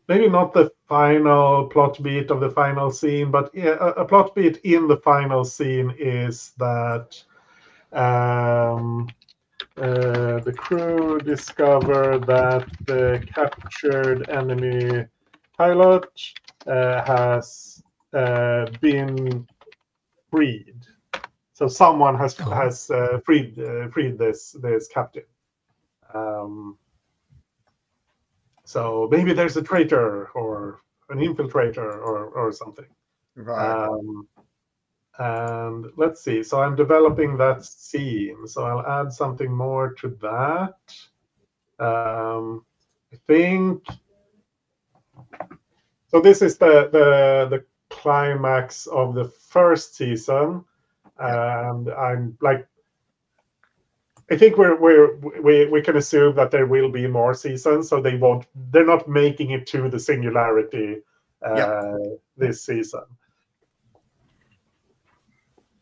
not the final plot beat of the final scene, but yeah, a plot beat in the final scene is that the crew discover that the captured enemy pilot has been freed. So someone has freed this captain. So maybe there's a traitor or an infiltrator or something. Right. And let's see. So I'm developing that scene. So I'll add something more to that. I think. So this is the climax of the first season, and I'm like, I think we can assume that there will be more seasons, so they're not making it to the singularity this season.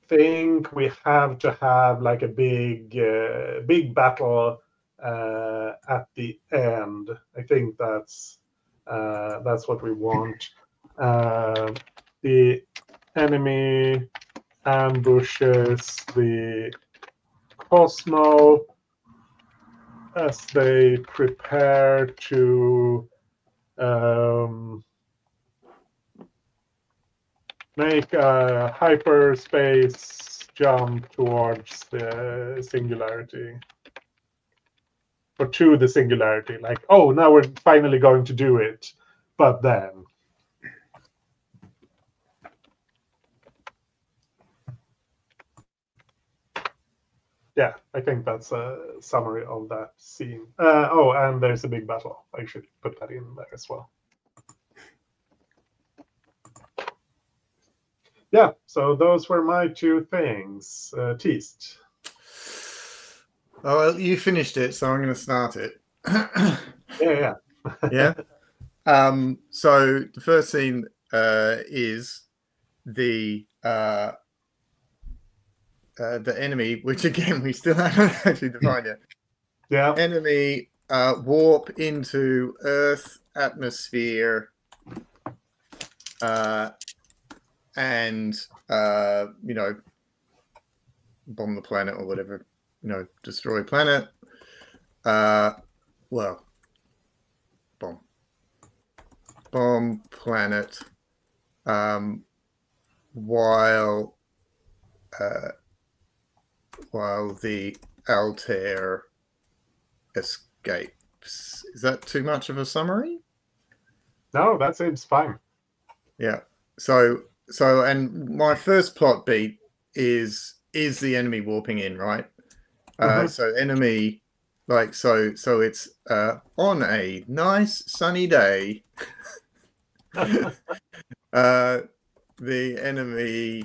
I think we have to have like a big battle at the end. I think that's what we want. The enemy ambushes the Kosmo as they prepare to make a hyperspace jump towards the singularity. Or to the singularity. Like, oh, now we're finally going to do it. But then. Yeah, I think that's a summary of that scene. And there's a big battle. I should put that in there as well. Yeah, so those were my 2 things. Teased. Oh, well, you finished it, so I'm going to start it. Yeah. Yeah. So the first scene is the enemy, which again we still haven't actually defined yet. Yeah. Enemy warp into Earth atmosphere, and bomb the planet or whatever. Destroy planet. Bomb. bomb planet while the Altair escapes. Is that too much of a summary? No, that seems fine. Yeah. So and my first plot beat is the enemy warping in, right? So enemy, like, so it's on a nice sunny day, the enemy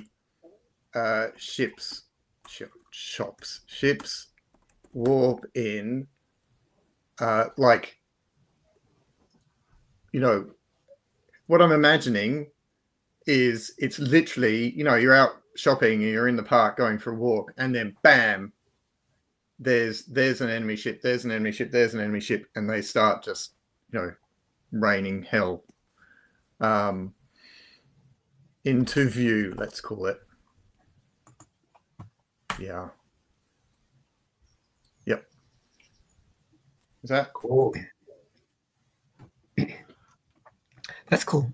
ships warp in, like, you know, what I'm imagining is it's literally, you know, you're out shopping and you're in the park going for a walk, and then bam, there's an enemy ship, there's an enemy ship, there's an enemy ship, and they start just, you know, raining hell into view, let's call it. Yeah. Yep. Is that cool? That's cool.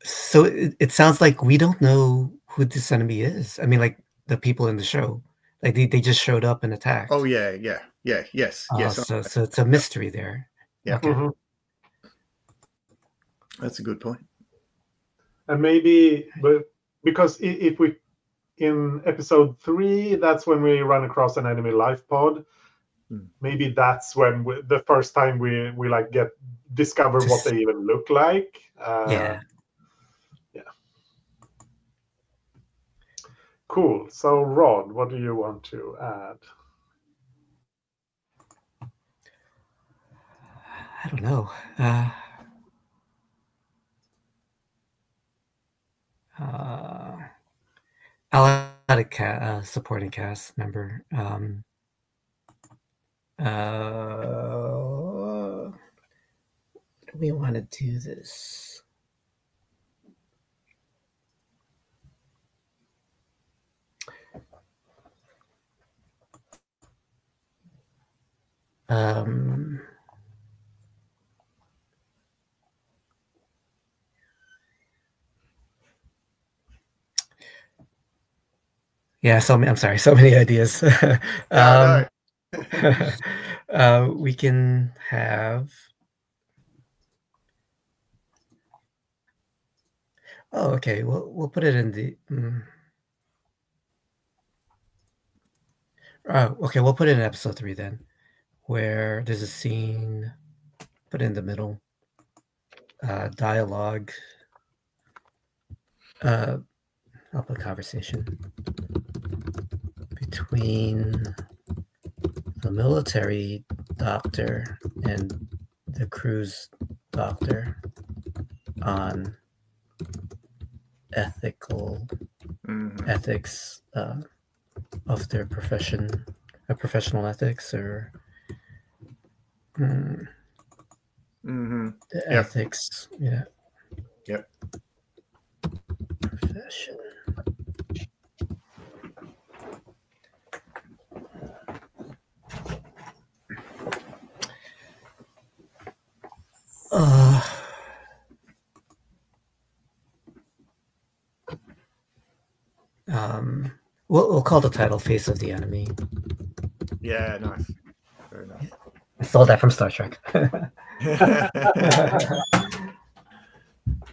So it sounds like we don't know who this enemy is. I mean, like the people in the show, like they just showed up and attacked. Oh yeah. Yes. So it's a mystery there. Yeah. Okay. That's a good point. And maybe, but because if we, in episode 3, that's when we run across an enemy life pod. Maybe that's when the first time we like discover what they even look like. Yeah. Cool. So Rod, what do you want to add? I don't know. I'll add a supporting cast member. Do we want to do this? Yeah, I'm sorry, so many ideas. We can have. Oh, okay. We'll put it in the. Okay, we'll put it in episode 3 then, where there's a scene. Put it in the middle. Dialogue. I'll put conversation between the military doctor and the crew's doctor on ethics of their profession, professional ethics, or the ethics. Yeah. Yep. Profession. We'll call the title "Face of the Enemy." Yeah, nice. Very nice. I stole that from Star Trek.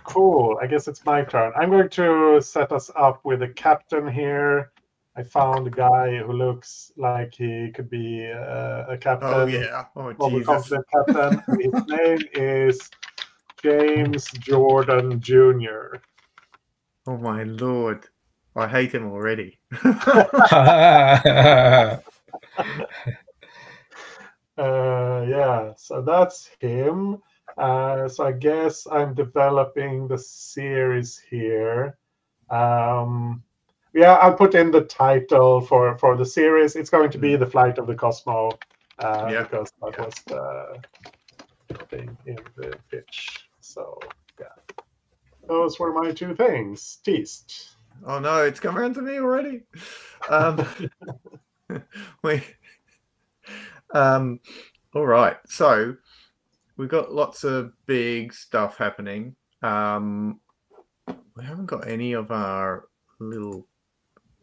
Cool. I guess it's my turn. I'm going to set us up with a captain here. I found a guy who looks like he could be a captain. Oh yeah. Oh Jesus. Captain. His name is James Jordan Jr. Oh my Lord. I hate him already. Yeah, so that's him. So I guess I'm developing the series here. Yeah, I'll put in the title for the series. It's going to be The Flight of the Kosmo, because that was the thing in the pitch. So yeah, those were my 2 things. Teased. Oh no, it's come around to me already. Wait. All right. So got lots of big stuff happening. We haven't got any of our little.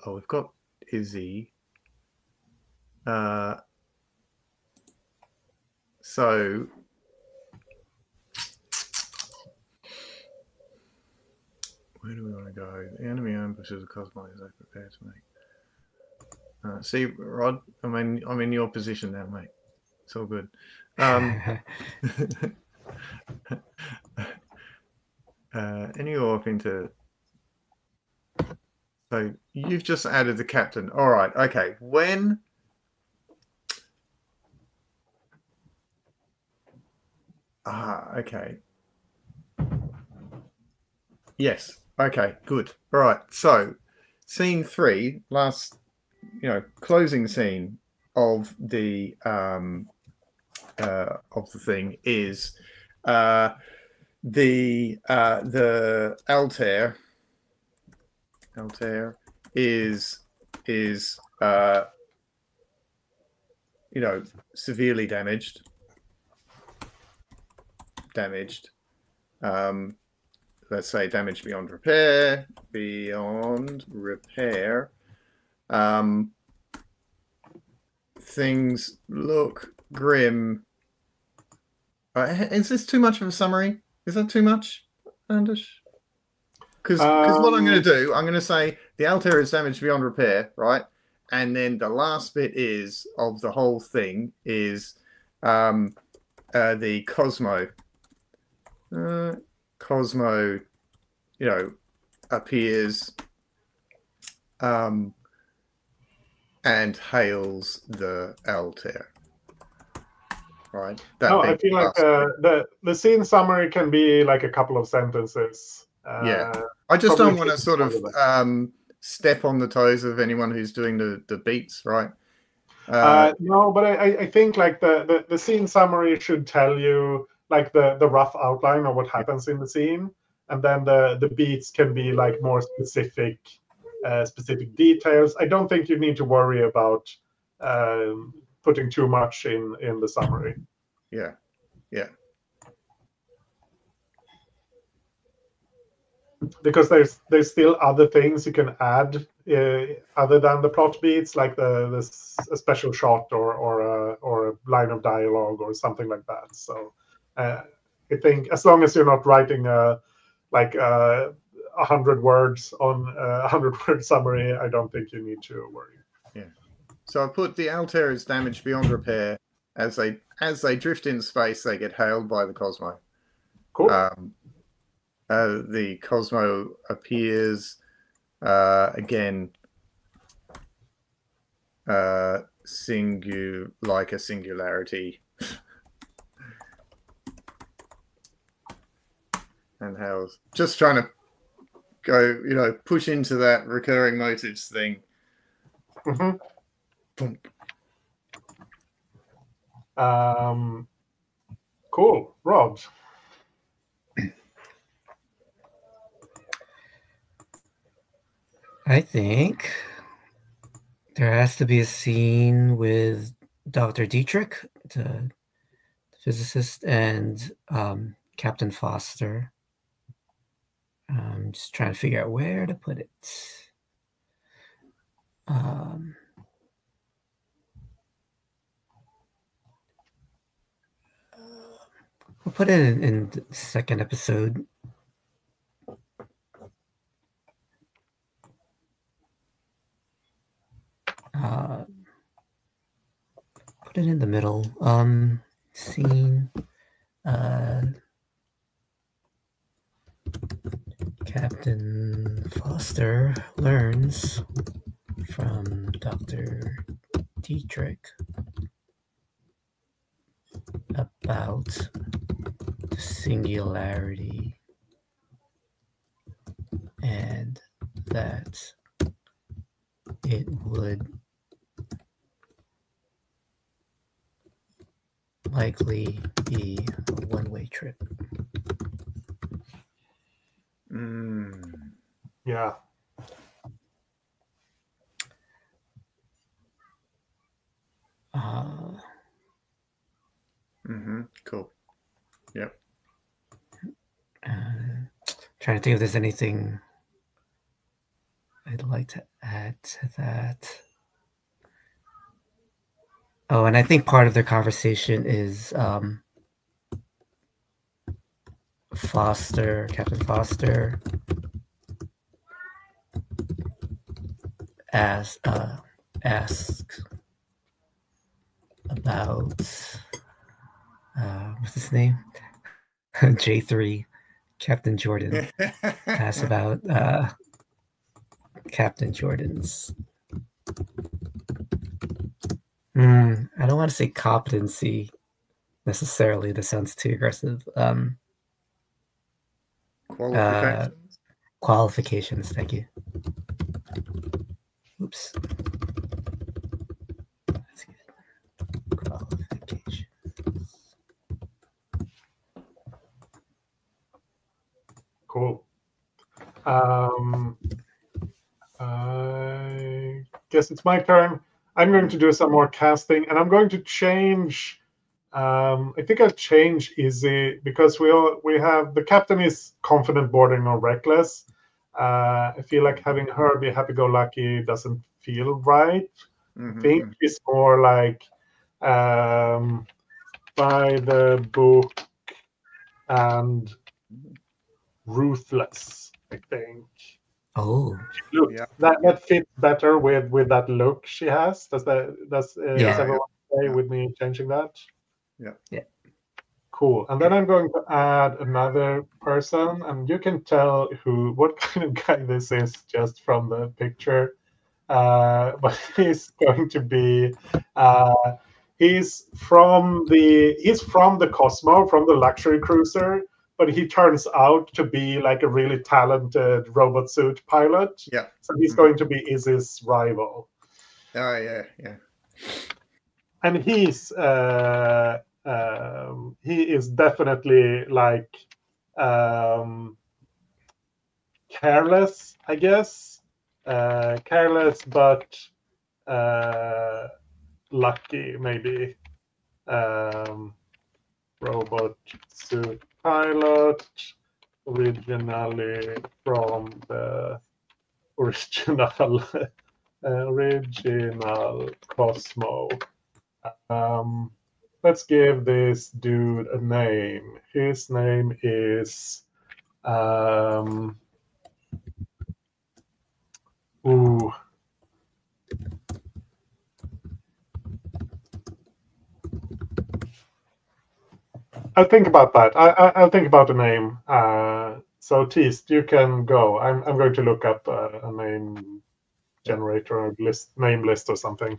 Oh, we've got Izzy. So where do we want to go? The enemy ambushes the Cosmo as they prepare to make. See, Rod, I'm in your position now, mate. It's all good. Any off into. So you've just added the captain. All right. Okay. When. Okay. Yes. Okay. Good. All right. So, scene 3, last, closing scene of the thing is the Altair. Altair is severely damaged. Let's say damaged beyond repair. Things look grim. Is this too much of a summary? Is that too much, Anders? Because what I'm going to do, I'm going to say the Altair is damaged beyond repair, right? And then the last bit of the whole thing is the Kosmo. Kosmo, appears and hails the Altair. Right. I feel like the scene summary can be like a couple of sentences. Yeah. I just don't want to sort of step on the toes of anyone who's doing the beats, right? No, but I think like the scene summary should tell you like the rough outline of what happens in the scene, and then the beats can be like more specific details. I don't think you need to worry about putting too much in the summary. Yeah. Because there's still other things you can add other than the plot beats, like a special shot or a line of dialogue or something like that. So I think as long as you're not writing like 100 words on a 100-word summary, I don't think you need to worry. Yeah. So I put the Altair is damaged beyond repair. As they drift in space, they get hailed by the Cosmo. Cool. The Cosmo appears again, like a singularity, and how's just trying to go, push into that recurring motives thing. Mm-hmm. Cool, Rob. I think there has to be a scene with Dr. Dietrich, the physicist, and Captain Foster. I'm just trying to figure out where to put it. We'll put it in the second episode. Put it in the middle. Scene. Captain Foster learns from Dr. Dietrich about the singularity and that it would likely be a one-way trip. Yeah. Cool. Yep. Trying to think if there's anything I'd like to add to that. Oh, and I think part of their conversation is Captain Foster, asks about what's his name? J3, Captain Jordan. Asks about Captain Jordan's. I don't want to say competency necessarily. That sounds too aggressive. Qualifications. Qualifications. Thank you. Oops. That's good. Qualifications. Cool. I guess it's my turn. I'm going to do some more casting, and I'm going to change. I think I'll change Izzy because we have the captain is confident, bordering on reckless. I feel like having her be happy-go-lucky doesn't feel right. I think it's more like by the book and ruthless, I think. Oh, Look, that fits better with that look she has. Does everyone say with me changing that? Yeah. Cool. And then I'm going to add another person, and you can tell what kind of guy this is just from the picture. But he's going to be he's from the Kosmo, from the luxury cruiser, but he turns out to be like a really talented robot suit pilot. Yeah. So he's going to be Izzy's rival. Oh yeah, yeah. And he is definitely like careless, I guess. Careless, but lucky, maybe. Robot suit pilot, originally from the original Cosmo. Let's give this dude a name. His name is I'll think about that. I'll think about the name. So Teast, you can go. I'm going to look up a name generator or name list or something.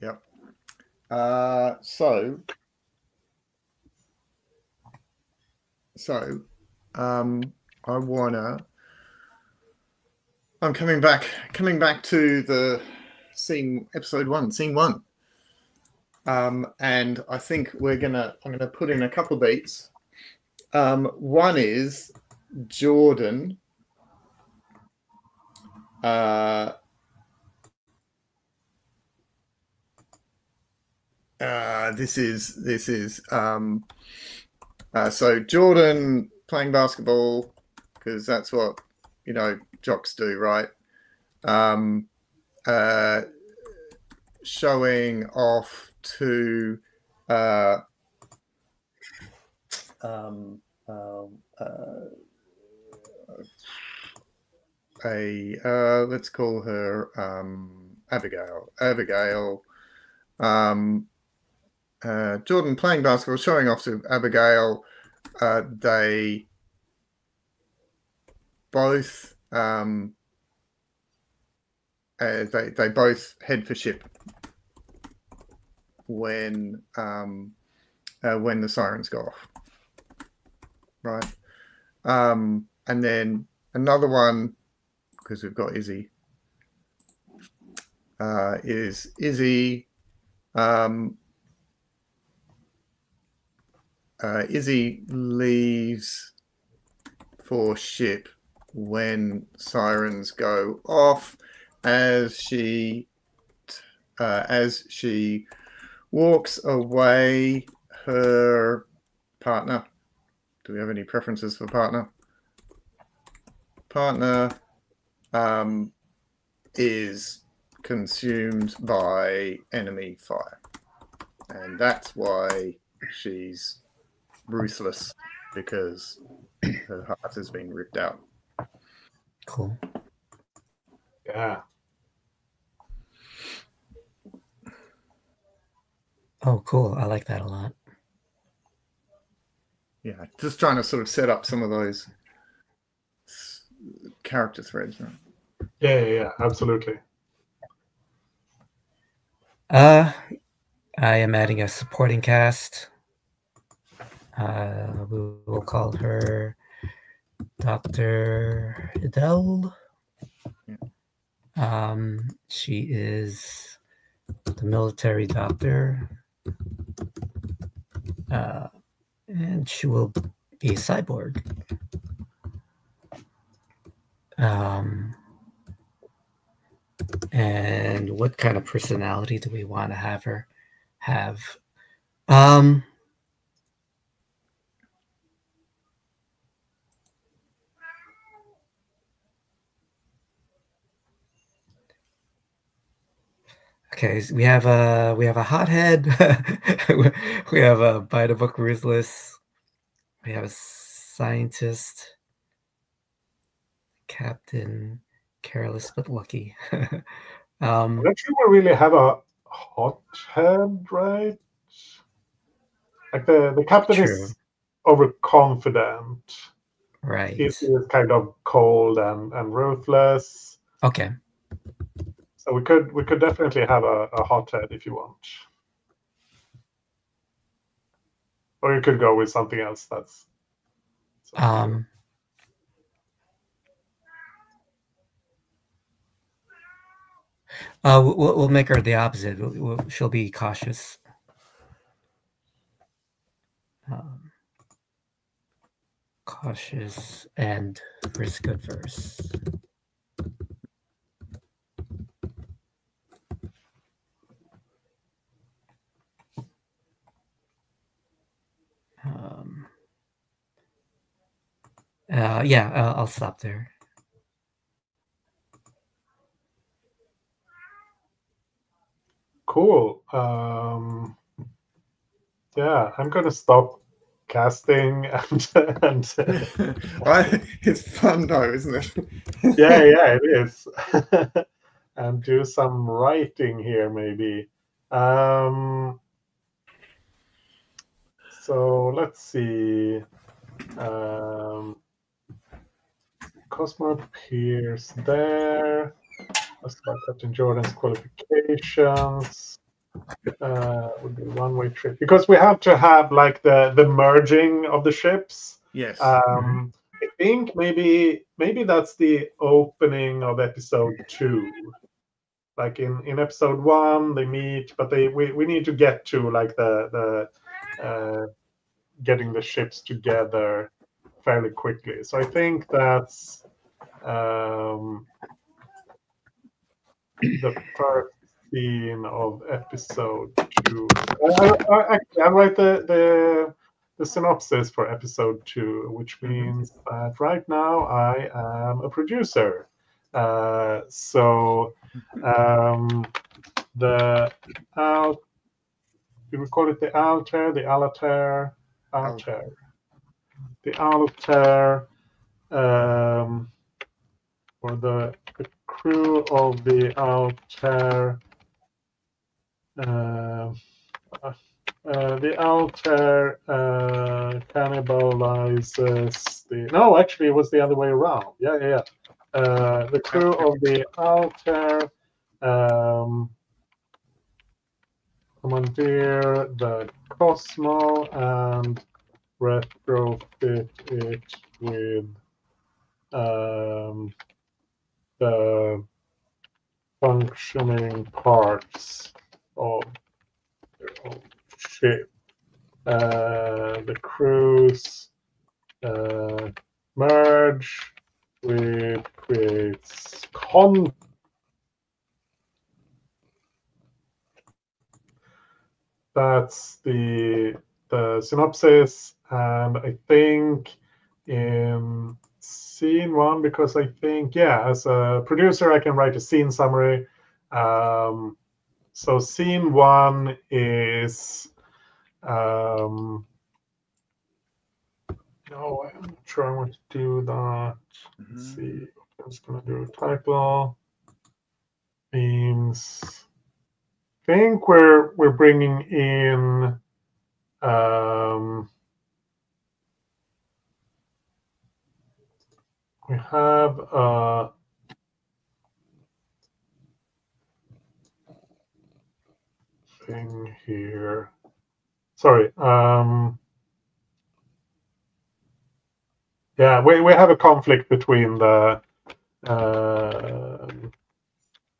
Yep. So I'm coming back to the episode 1, scene 1. And I think I'm gonna put in a couple beats. One is Jordan. This is so Jordan playing basketball, because that's what jocks do, right? Showing off to let's call her Abigail. Jordan playing basketball, showing off to Abigail. They both they both head for ship when the sirens go off, right? And then another one, because we've got Izzy, is Izzy. Izzy leaves for ship when sirens go off, as she walks away. her partner. Do we have any preferences for partner? Partner is consumed by enemy fire. And that's why she's ruthless, because her heart has been ripped out. Cool. Yeah. Oh, cool. I like that a lot. Yeah, just trying to sort of set up some of those character threads, right? Yeah, absolutely. I am adding a supporting cast. We will call her Dr. Adele. Yeah. She is the military doctor. And she will be a cyborg. And what kind of personality do we want to have her have? Okay, so we have a hothead. We have a by the book ruthless. We have a scientist, captain, careless but lucky. I'm not sure we really have a hothead, right? Like the captain True. is overconfident. Right. He is kind of cold and ruthless. Okay. So we could definitely have a hothead if you want. Or you could go with something else that's we'll make her the opposite. She'll be cautious. Cautious and risk adverse. Yeah, I'll stop there. Cool. Yeah, I'm gonna stop casting and It's fun though, isn't it? yeah, it is. And do some writing here maybe. So let's see. Cosmo appears there. Let's start Captain Jordan's qualifications. Would be a one-way trip because we have to have like the merging of the ships. Yes. I think maybe that's the opening of episode 2. Like in episode 1 they meet, but we need to get to like the getting the ships together fairly quickly. So I think that's the first scene of episode 2. Actually, I'll write the synopsis for episode 2, which means that right now I am a producer. So the we call it the altar, the altar, the altar. For the crew of the altar. The altar cannibalizes the. No, actually, it was the other way around. Yeah. The crew of the altar commandeer the Kosmo and retrofit it with the functioning parts of their own ship. The crews merge, which creates That's the the synopsis, and I think in scene one, because I think, yeah, as a producer, I can write a scene summary. So scene one is, no, I'm not sure I want to do that. Let's see. I'm just going to do title. Themes. I think we're bringing in we have a thing here. Sorry. Yeah, we have a conflict between the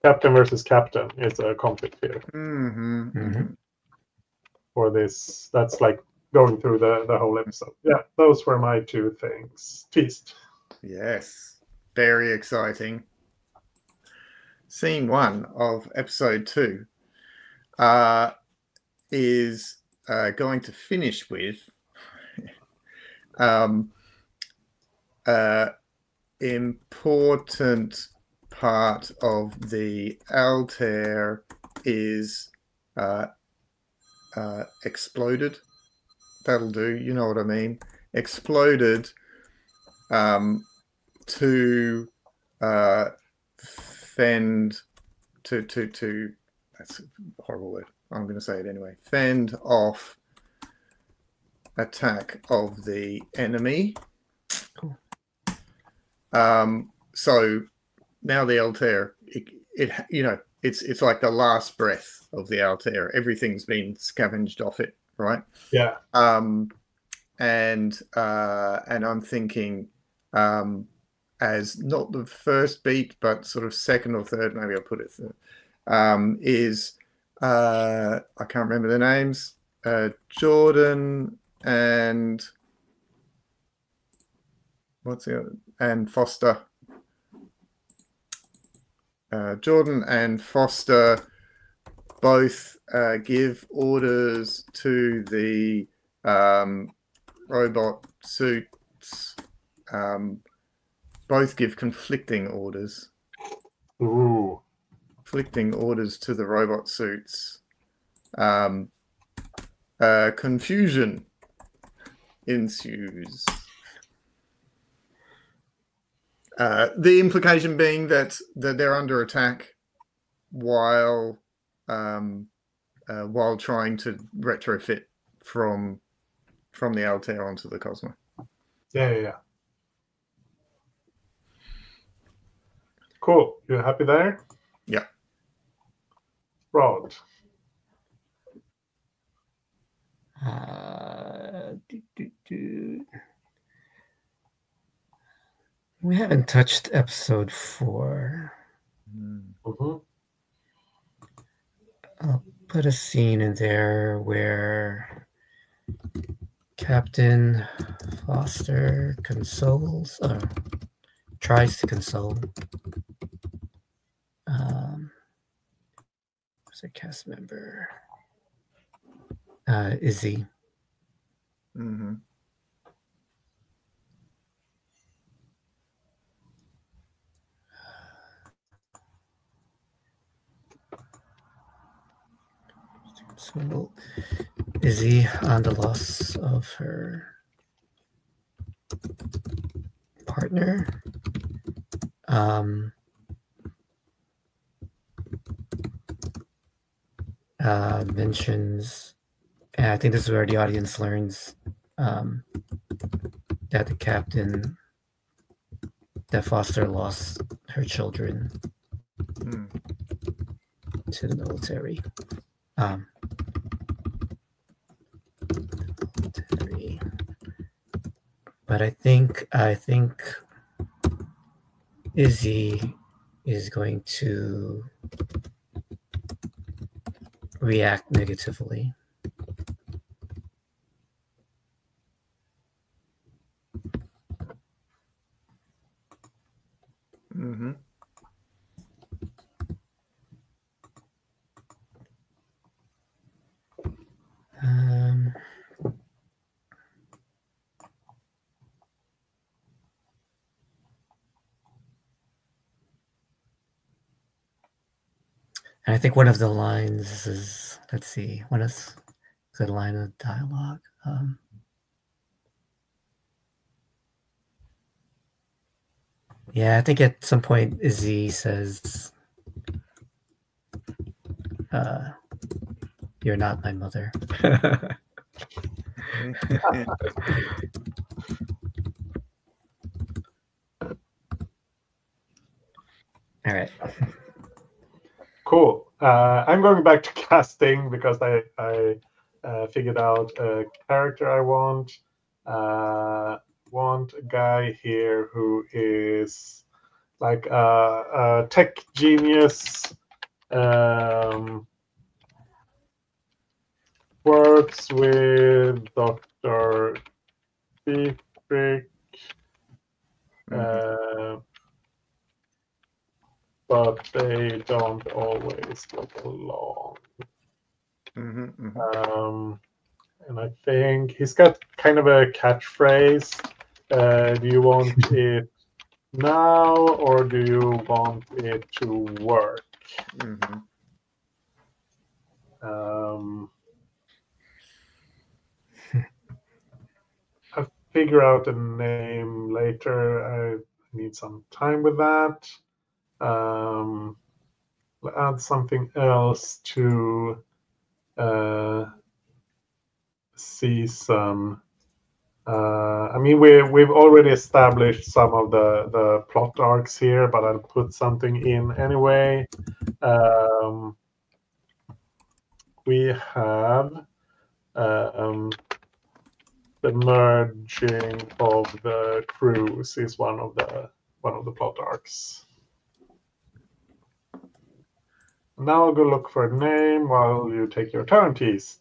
captain versus captain. It's a conflict here. For this, that's like going through the whole episode. Yeah, those were my two things. Teased. Yes, very exciting. Scene one of episode 2 is going to finish with important part of the Altair is exploded. That'll do. You know what I mean. Exploded to fend to that's a horrible word. I'm going to say it anyway. Fend off attack of the enemy. Cool. So now the Altair, it you know, it's like the last breath of the Altair. Everything's been scavenged off it, right? Yeah. And I'm thinking, as not the first beat, but sort of second or third, maybe I'll put it third, is I can't remember the names, Jordan and what's the other, and Foster. Jordan and Foster both give orders to the robot suits. Both give conflicting orders. Ooh. Conflicting orders to the robot suits. Confusion ensues. The implication being that they're under attack while trying to retrofit from the Altair onto the Cosmo. Yeah. Cool. You happy there? Yeah. Rod. We haven't touched episode 4. Mm-hmm. I'll put a scene in there where Captain Foster consoles, or tries to console. Who's a cast member? Izzy. Mm-hmm. So Izzy on the loss of her partner. Mentions, and I think this is where the audience learns that the captain, that Foster lost her children to the military. But I think Izzy is going to react negatively. Mm-hmm. And I think one of the lines is, let's see, one is a good line of dialogue. Yeah, I think at some point Izzy says, "You're not my mother." All right. Cool. I'm going back to casting because I figured out a character I want. Want a guy here who is like a tech genius. Works with Dr. Dietrich, but they don't always get along. And I think he's got kind of a catchphrase. Do you want it now, or do you want it to work? I'll figure out a name later. I need some time with that. I'll add something else to season. I mean, we've already established some of the plot arcs here, but I'll put something in anyway. We have the merging of the crews is one of the plot arcs. Now I'll go look for a name while you take your turn, Teast.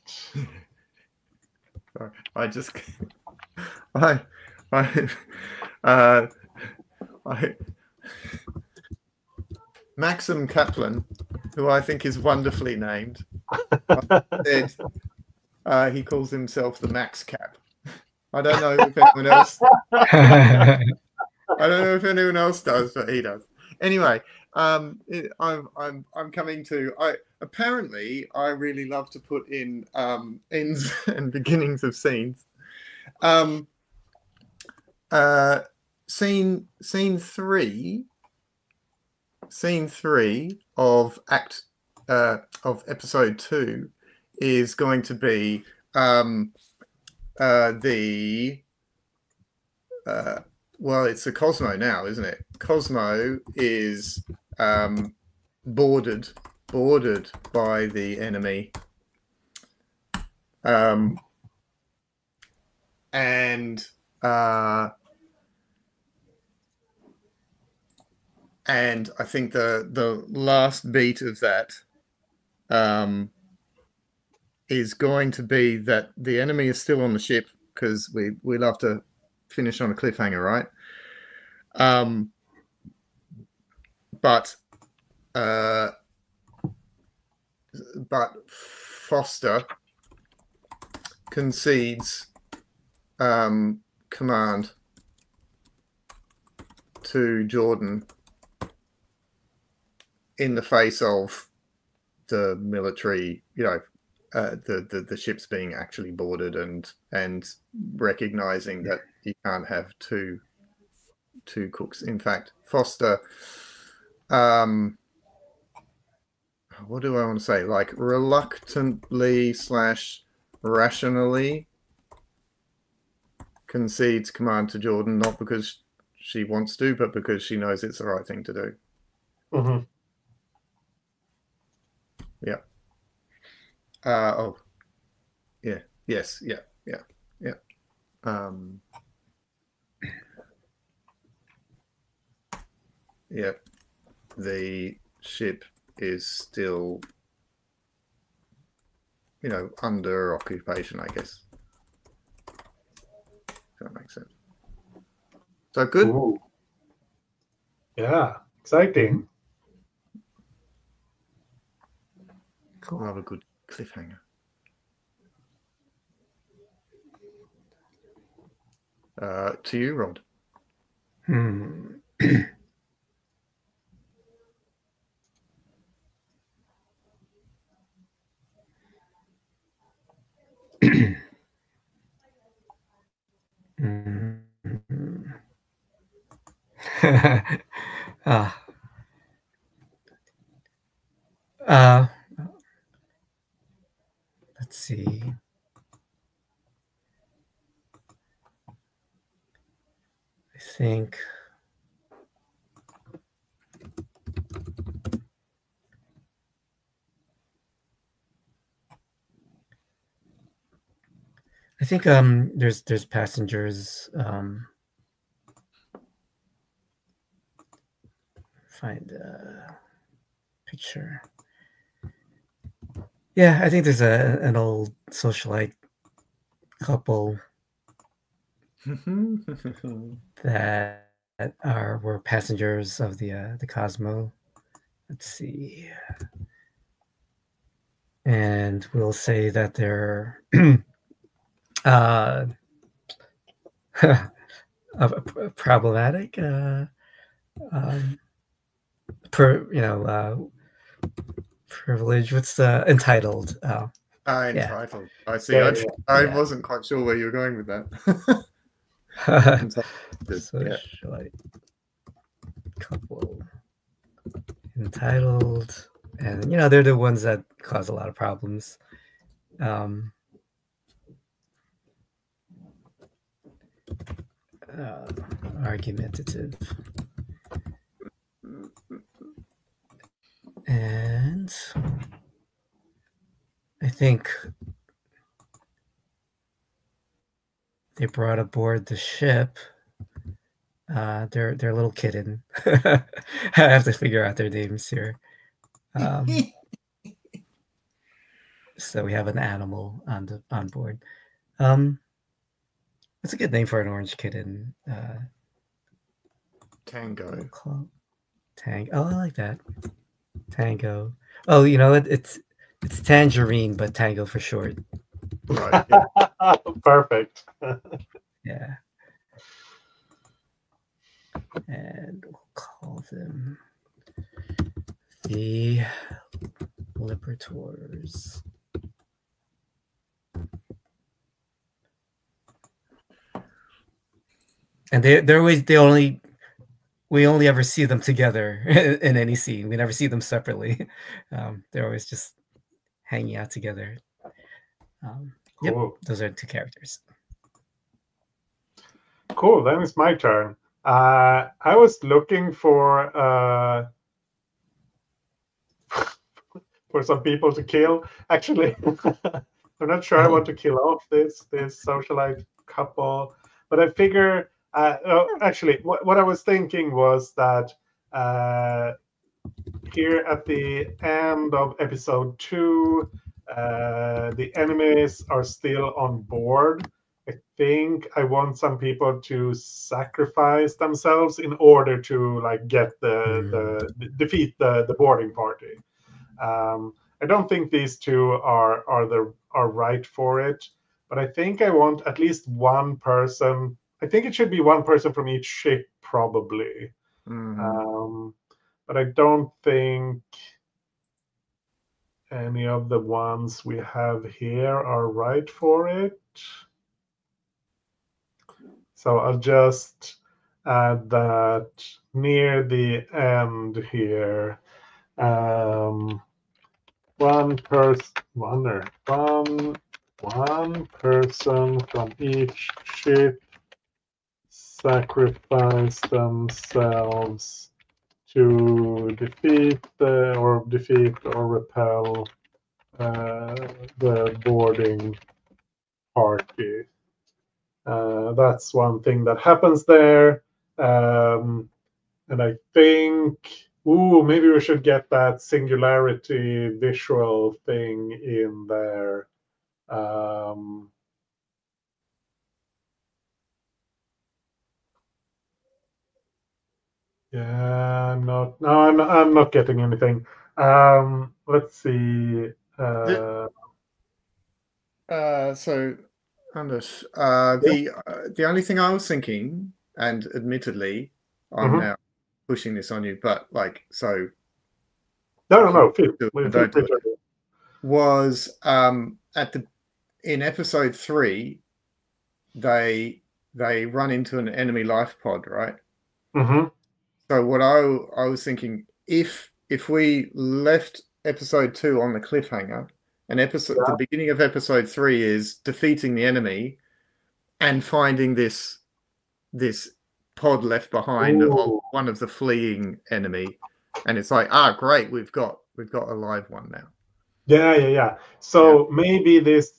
Maxim Kaplan, who I think is wonderfully named, said he calls himself the Max Cap. I don't know if anyone else. I don't know if anyone else does, but he does. Anyway, I'm coming to. Apparently I really love to put in ends and beginnings of scenes. Scene three of episode 2 is going to be well, it's the Cosmo now, isn't it? Cosmo is boarded by the enemy, and I think the last beat of that is going to be that the enemy is still on the ship, because we love to finish on a cliffhanger, right? But Foster concedes command to Jordan in the face of the military, the ships being actually boarded, and recognizing that you can't have two cooks. In fact, Foster, what do I want to say? Like reluctantly / rationally concedes command to Jordan, not because she wants to, but because she knows it's the right thing to do. Mm-hmm. Yeah. Yeah. Yes. Yeah. Yeah. Yeah. Yeah. The ship is still, under occupation, I guess. If that makes sense. So good. Ooh. Yeah. Exciting. Cool. Have a good cliffhanger. To you, Rod. uh, uh, let's see. I think there's passengers. Find a picture. Yeah, I think there's an old socialite couple that were passengers of the Cosmo. Let's see, and we'll say that they're problematic. Privilege. What's the entitled? Entitled. Yeah. I see. I wasn't quite sure where you were going with that. Socialite couple. Entitled, and they're the ones that cause a lot of problems. Argumentative, and I think they brought aboard the ship their little kitten. I have to figure out their names here. So we have an animal on board. It's a good name for an orange kitten. Tango. Tango. Oh, I like that. Tango. Oh, it's Tangerine, but Tango for short. Right. Yeah. Perfect. Yeah. And we'll call them the Liberators. And we only ever see them together in any scene. We never see them separately. They're always just hanging out together. Cool. Yep, those are 2 characters. Cool. Then it's my turn. I was looking for some people to kill. Actually, I'm not sure I want to kill off this socialite couple, but I figure. Actually, what I was thinking was that here at the end of episode 2, the enemies are still on board. I think I want some people to sacrifice themselves in order to get defeat the boarding party. I don't think these 2 are right for it, but I think I want at least one person. I think it should be one person from each ship, probably. But I don't think any of the ones we have here are right for it. So I'll just add that near the end here. One person from each ship sacrifice themselves to defeat or repel the boarding party. That's one thing that happens there. And I think, maybe we should get that singularity visual thing in there. Yeah, I'm not getting anything. Let's see. So, Anders, the only thing I was thinking, and admittedly, I'm now pushing this on you, but so. No. Was in episode 3, they run into an enemy life pod, right? Mm-hmm. So what I was thinking, if we left episode 2 on the cliffhanger, and the beginning of episode 3 is defeating the enemy and finding this pod left behind of one of the fleeing enemy, and it's like, great, we've got a live one now. Yeah. So maybe this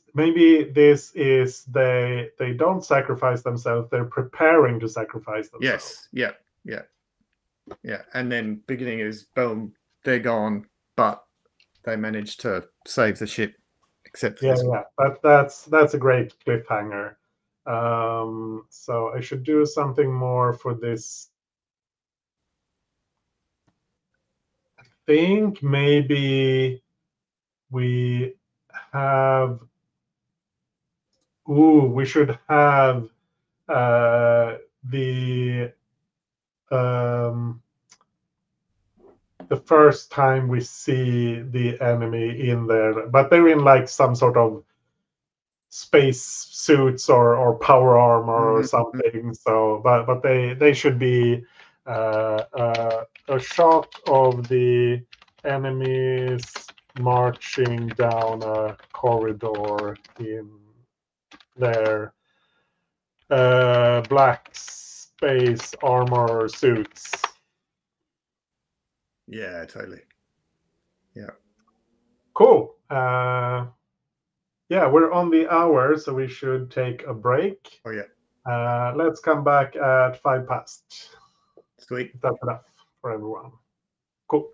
is they don't sacrifice themselves, they're preparing to sacrifice themselves. Yes. Yeah. And then beginning is boom, they're gone, but they managed to save the ship. Except for this one. But that's a great cliffhanger. So I should do something more for this. I think maybe we have. We should have the first time we see the enemy in there, but they're in like some sort of space suits or power armor or something. So, but they should be a shot of the enemies marching down a corridor in their black space armor suits. Yeah, totally. Yeah. Cool. Yeah, we're on the hour, so we should take a break. Oh, yeah. Let's come back at 5 past. Sweet. That's enough for everyone. Cool.